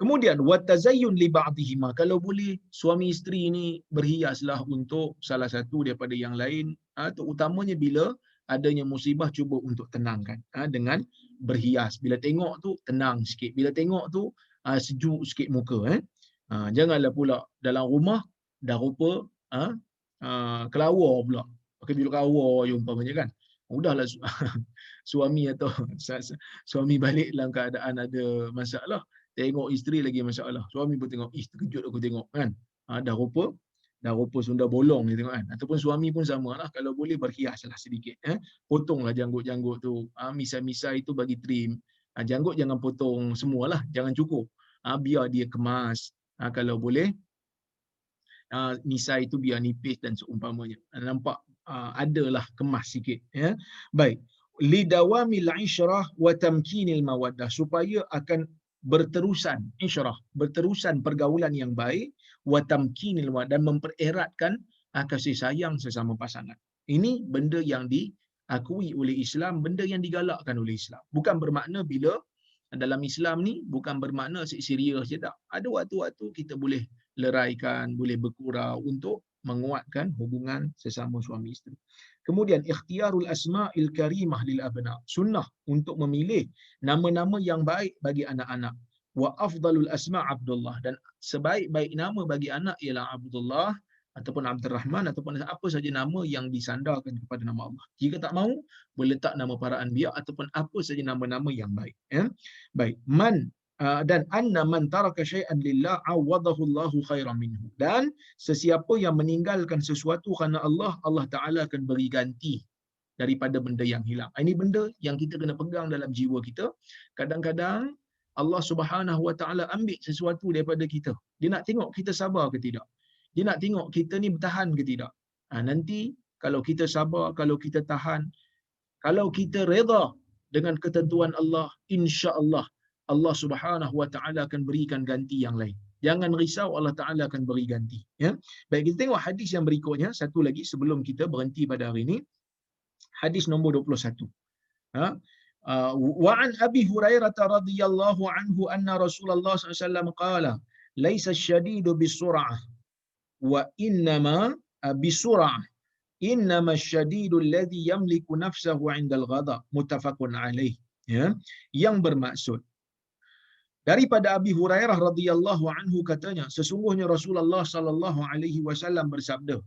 Kemudian watazayyun li ba'dihima, kalau boleh suami isteri ni berhiaslah untuk salah satu daripada yang lain, terutamanya bila adanya musibah, cuba untuk tenangkan dengan berhias. Bila tengok tu tenang sikit, bila tengok tu sejuk sikit muka. Janganlah pula dalam rumah dah rupa kelawar pula, pakai baju kelawar je umpamanya kan. Udahlah suami atau suami balik dalam keadaan ada masalah, tengok isteri lagi masalah, suami pun tengok, terkejut aku tengok kan, dah rupa sunda bolong ni tengok kan. Ataupun suami pun samalah, kalau boleh berhiaslah sedikit, potonglah janggut-janggut tu, misai-misai tu bagi trim, janggut jangan potong semualah, jangan cukup, biar dia kemas, kalau boleh misai itu biar nipis dan seumpamanya, nampak adalah kemas sikit, ya. Baik, lidawamil isyrah wa tamkinil mawaddah, supaya akan berterusan isyrah, berterusan pergaulan yang baik, wa tamkinil mawaddah, dan mempereratkan kasih sayang sesama pasangan. Ini benda yang diakui oleh Islam, benda yang digalakkan oleh Islam. Bukan bermakna bila dalam Islam ni bukan bermakna serius je, tak. Ada waktu-waktu kita boleh leraikan, boleh bergurau untuk menguatkan hubungan sesama suami isteri. Kemudian ikhtiarul asma'il karimah lil abna, sunnah untuk memilih nama-nama yang baik bagi anak-anak. Wa afdalul asma' Abdullah, dan sebaik-baik nama bagi anak ialah Abdullah ataupun Abdul Rahman ataupun apa saja nama yang disandarkan kepada nama Allah. Jika tak mahu, boleh letak nama para anbiya ataupun apa saja nama-nama yang baik, ya. Baik, dan anna man taraka syai'an lillah awadahu Allahu khairan minhu, dan sesiapa yang meninggalkan sesuatu kerana Allah, Allah Taala akan beri ganti daripada benda yang hilang. Ini benda yang kita kena pegang dalam jiwa kita. Kadang-kadang Allah Subhanahu wa taala ambil sesuatu daripada kita, dia nak tengok kita sabar ke tidak, dia nak tengok kita ni bertahan ke tidak. Nanti kalau kita sabar, kalau kita tahan, kalau kita redha dengan ketentuan Allah, insya-Allah Allah Subhanahu wa taala akan berikan ganti yang lain. Jangan risau, Allah Taala akan beri ganti, ya. Baik, kita tengok hadis yang berikutnya satu lagi sebelum kita berhenti pada hari ini. Hadis nombor 21. Wa an Abi Hurairah radhiyallahu anhu anna Rasulullah sallallahu alaihi wasallam qala laisa asy-syadidu bis-sur'ah wa innama bis-sur'ah innama asy-syadidu alladhi yamliku nafsahu 'indal ghadab, muttafaqun alaih, ya. Yang bermaksud daripada Abi Hurairah radhiyallahu anhu, katanya sesungguhnya Rasulullah sallallahu alaihi wasallam bersabda,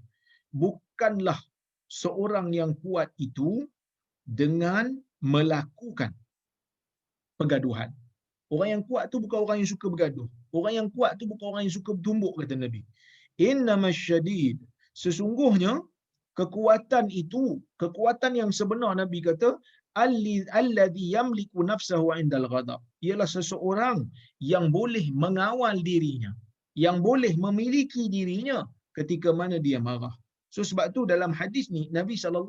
bukanlah seorang yang kuat itu dengan melakukan pergaduhan. Orang yang kuat tu bukan orang yang suka bergaduh. Orang yang kuat tu bukan orang yang suka bertumbuk, kata Nabi. Innamasyadid, sesungguhnya kekuatan itu, kekuatan yang sebenar, Nabi kata, alladhi yamliku nafsahu 'indal ghadab, ialah seseorang yang boleh mengawal dirinya, yang boleh memiliki dirinya ketika mana dia marah. So sebab tu dalam hadis ni Nabi SAW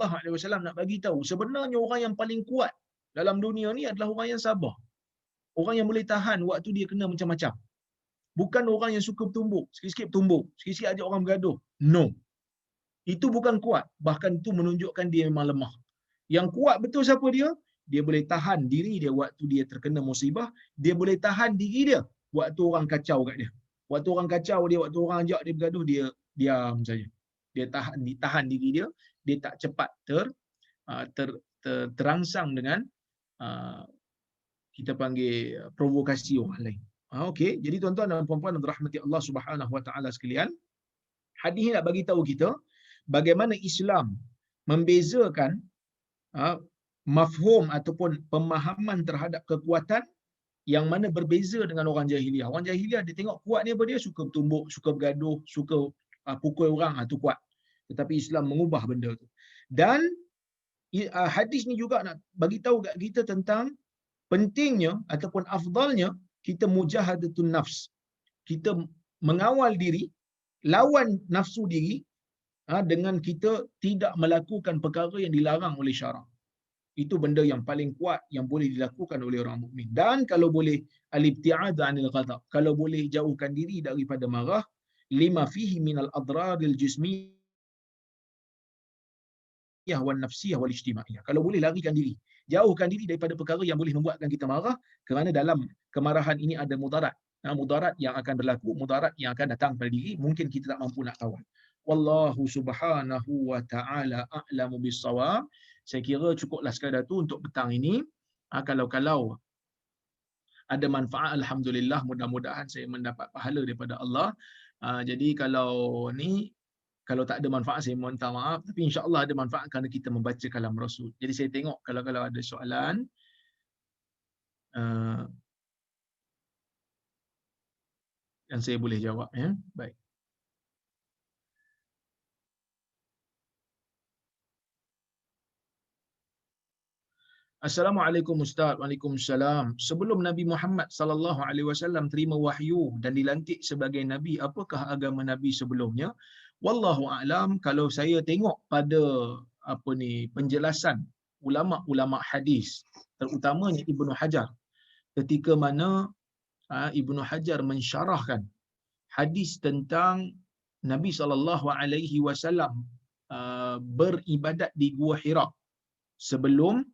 nak bagi tahu, sebenarnya orang yang paling kuat dalam dunia ni adalah orang yang sabar. Orang yang boleh tahan waktu dia kena macam-macam. Bukan orang yang suka bertumbuk, sikit-sikit bertumbuk, sikit-sikit ajak orang bergaduh. No. Itu bukan kuat, bahkan itu menunjukkan dia memang lemah. Yang kuat betul siapa dia? Dia boleh tahan diri dia waktu dia terkena musibah, dia boleh tahan diri dia waktu orang kacau kat dia. Waktu orang kacau dia, waktu orang ajak dia bergaduh, dia diam saja. Dia tahan diri dia, dia tak cepat terangsang dengan kita panggil provokasi orang lain. Okey, jadi tuan-tuan dan puan-puan yang dirahmati Allah Subhanahu Wa Taala sekalian, hadis ini nak bagi tahu kita bagaimana Islam membezakan mafhum ataupun pemahaman terhadap kekuatan yang mana berbeza dengan orang jahiliah. Orang jahiliah dia tengok kuat ni apa, dia suka bertumbuk, suka bergaduh, suka pukul orang, tu kuat. Tetapi Islam mengubah benda tu. Dan hadis ni juga nak bagi tahu kat kita tentang pentingnya ataupun afdalnya kita mujahadatun nafs. Kita mengawal diri, lawan nafsu diri dengan kita tidak melakukan perkara yang dilarang oleh syarak. Itu benda yang paling kuat yang boleh dilakukan oleh orang mukmin. Dan kalau boleh al-ibti'ad 'anil ghadab, kalau boleh jauhkan diri daripada marah, lima fihi minal adraril jismiyah wan nafsiyah wal ijtimaiyah. Kalau boleh larikan diri, jauhkan diri daripada perkara yang boleh membuatkan kita marah, kerana dalam kemarahan ini ada mudarat. Mudarat yang akan berlaku, mudarat yang akan datang pada diri, mungkin kita tak mampu nak kawal. Wallahu subhanahu wa ta'ala a'lamu bis-shawab. Saya kira cukuplah sekadar tu untuk petang ini. Kalau ada manfaat, alhamdulillah, mudah-mudahan saya mendapat pahala daripada Allah. Jadi kalau tak ada manfaat, saya mohon maaf, tapi insya-Allah ada manfaat kerana kita membaca kalam Rasul. Jadi saya tengok kalau ada soalan yang saya boleh jawab, ya. Baik. Assalamualaikum Ustaz. Waalaikumsalam. Sebelum Nabi Muhammad sallallahu alaihi wasallam terima wahyu dan dilantik sebagai nabi, apakah agama nabi sebelumnya? Wallahu a'lam. Kalau saya tengok pada penjelasan ulama-ulama hadis, terutamanya Ibnu Hajar, ketika mana Ibnu Hajar mensyarahkan hadis tentang Nabi sallallahu alaihi wasallam beribadat di Gua Hira sebelum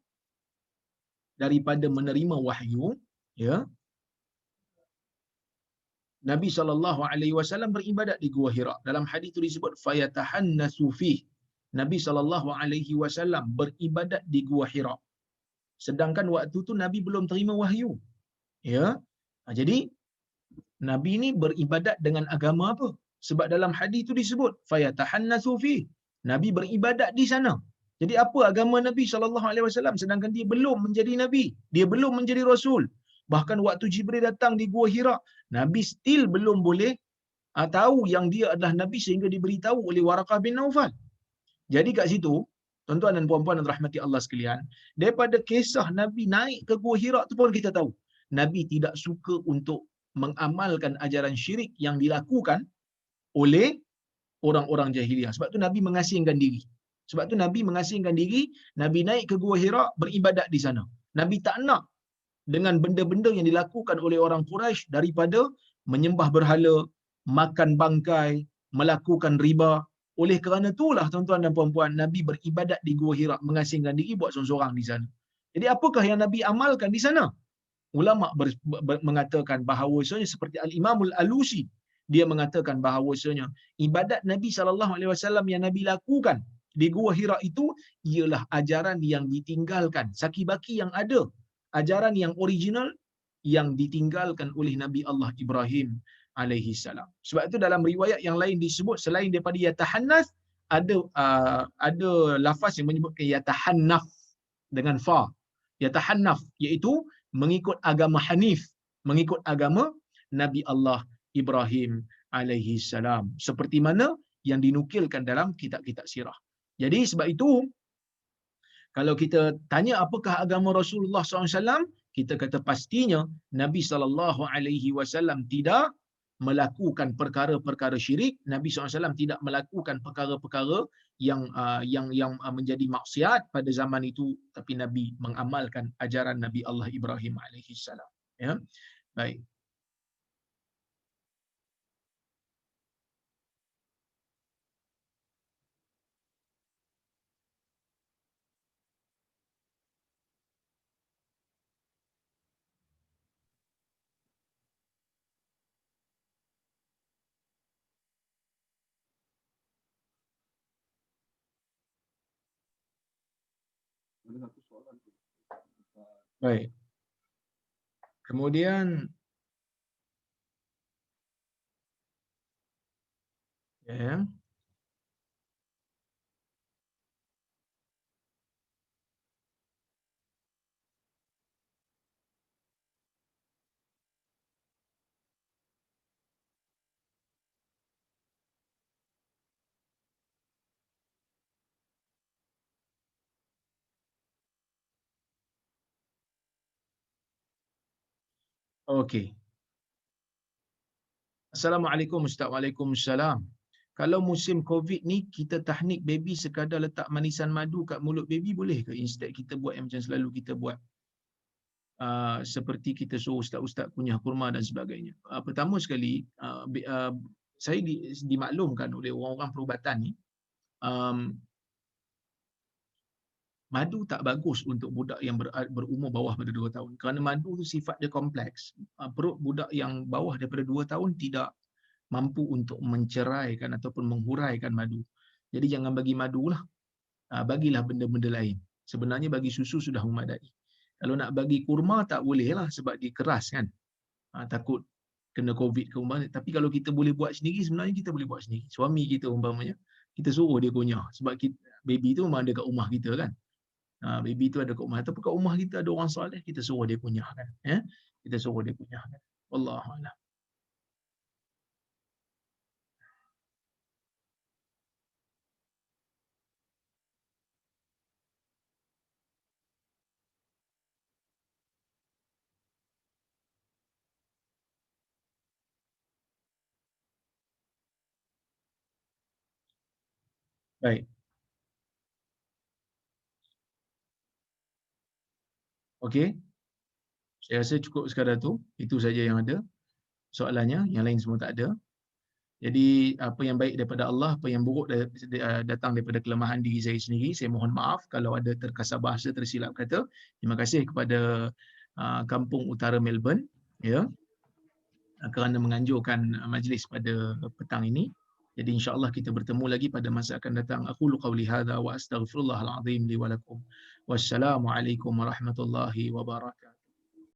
daripada menerima wahyu, ya. Nabi sallallahu alaihi wasallam beribadat di Gua Hira. Dalam hadis itu disebut fayatahannasu fih. Nabi sallallahu alaihi wasallam beribadat di Gua Hira. Sedangkan waktu itu Nabi belum terima wahyu. Ya. Jadi Nabi ni beribadat dengan agama apa? Sebab dalam hadis itu disebut fayatahannasu fih. Nabi beribadat di sana. Jadi apa agama Nabi sallallahu alaihi wasallam sedangkan dia belum menjadi nabi, dia belum menjadi rasul. Bahkan waktu Jibril datang di Gua Hira, Nabi still belum boleh tahu yang dia adalah nabi sehingga diberitahu oleh Waraqah bin Naufal. Jadi kat situ, tuan-tuan dan puan-puan yang dirahmati Allah sekalian, daripada kisah Nabi naik ke Gua Hira tu pun kita tahu, Nabi tidak suka untuk mengamalkan ajaran syirik yang dilakukan oleh orang-orang jahiliah. Sebab tu Nabi mengasingkan diri. Sebab tu Nabi mengasingkan diri, Nabi naik ke Gua Hira, beribadat di sana. Nabi tak nak dengan benda-benda yang dilakukan oleh orang Quraisy daripada menyembah berhala, makan bangkai, melakukan riba. Oleh kerana itulah tuan-tuan dan puan-puan, Nabi beribadat di Gua Hira, mengasingkan diri buat seorang-seorang di sana. Jadi apakah yang Nabi amalkan di sana? Ulama mengatakan bahawasanya seperti Al-Imamul Alusi, dia mengatakan bahawasanya ibadat Nabi SAW yang Nabi lakukan di Gua Hira itu ialah ajaran yang ditinggalkan, saki-baki yang ada, ajaran yang original yang ditinggalkan oleh Nabi Allah Ibrahim alaihi salam. Sebab itu dalam riwayat yang lain disebut selain daripada yatahannas, ada lafaz yang menyebutkan yatahannaf dengan fa. Yatahannaf iaitu mengikut agama Hanif, mengikut agama Nabi Allah Ibrahim alaihi salam, seperti mana yang dinukilkan dalam kitab-kitab sirah. Jadi sebab itu kalau kita tanya apakah agama Rasulullah SAW, kita kata pastinya Nabi SAW tidak melakukan perkara-perkara syirik. Nabi SAW tidak melakukan perkara-perkara yang menjadi maksiat pada zaman itu, tapi Nabi mengamalkan ajaran Nabi Allah Ibrahim AS. Ya, baik. Baik. Kemudian ya. Okey. Assalamualaikum Ustaz. Waalaikumsalam. Kalau musim COVID ni kita tahnik baby sekadar letak manisan madu kat mulut baby boleh ke? Instead kita buat yang macam selalu kita buat seperti kita suruh ustaz-ustaz kunyah kurma dan sebagainya. Pertama sekali saya dimaklumkan oleh orang-orang perubatan ni um, madu tak bagus untuk budak yang berumur bawah pada 2 tahun. Kerana madu tu sifat dia kompleks. Perut budak yang bawah daripada 2 tahun tidak mampu untuk menceraikan ataupun menghuraikan madu. Jadi jangan bagi madu lah. Bagilah benda-benda lain. Sebenarnya bagi susu sudah memadai. Kalau nak bagi kurma tak boleh lah sebab dia keras kan. Takut kena COVID ke umpamanya. Tapi kalau kita boleh buat sendiri, sebenarnya kita boleh buat sendiri. Suami kita umpamanya, kita suruh dia kunyah. Sebab kita, baby tu memang ada kat rumah kita kan. Baby tu ada kat rumah. Ataupun kat rumah kita ada orang soleh, kita suruh dia kunyahkan. Ya? Kita suruh dia kunyahkan. Wallahualam. Baik. Okey. Saya rasa cukup sekadar tu. Itu saja yang ada soalannya. Yang lain semua tak ada. Jadi apa yang baik daripada Allah, apa yang buruk datang daripada kelemahan diri saya sendiri. Saya mohon maaf kalau ada terkasar bahasa, tersilap kata. Terima kasih kepada Kampung Utara Melbourne ya kerana menganjurkan majlis pada petang ini. Jadi insya-Allah kita bertemu lagi pada masa akan datang. Aqulu qauli hadza wa astaghfirullahal azim li wa lakum. Wassalamualaikum warahmatullahi wabarakatuh.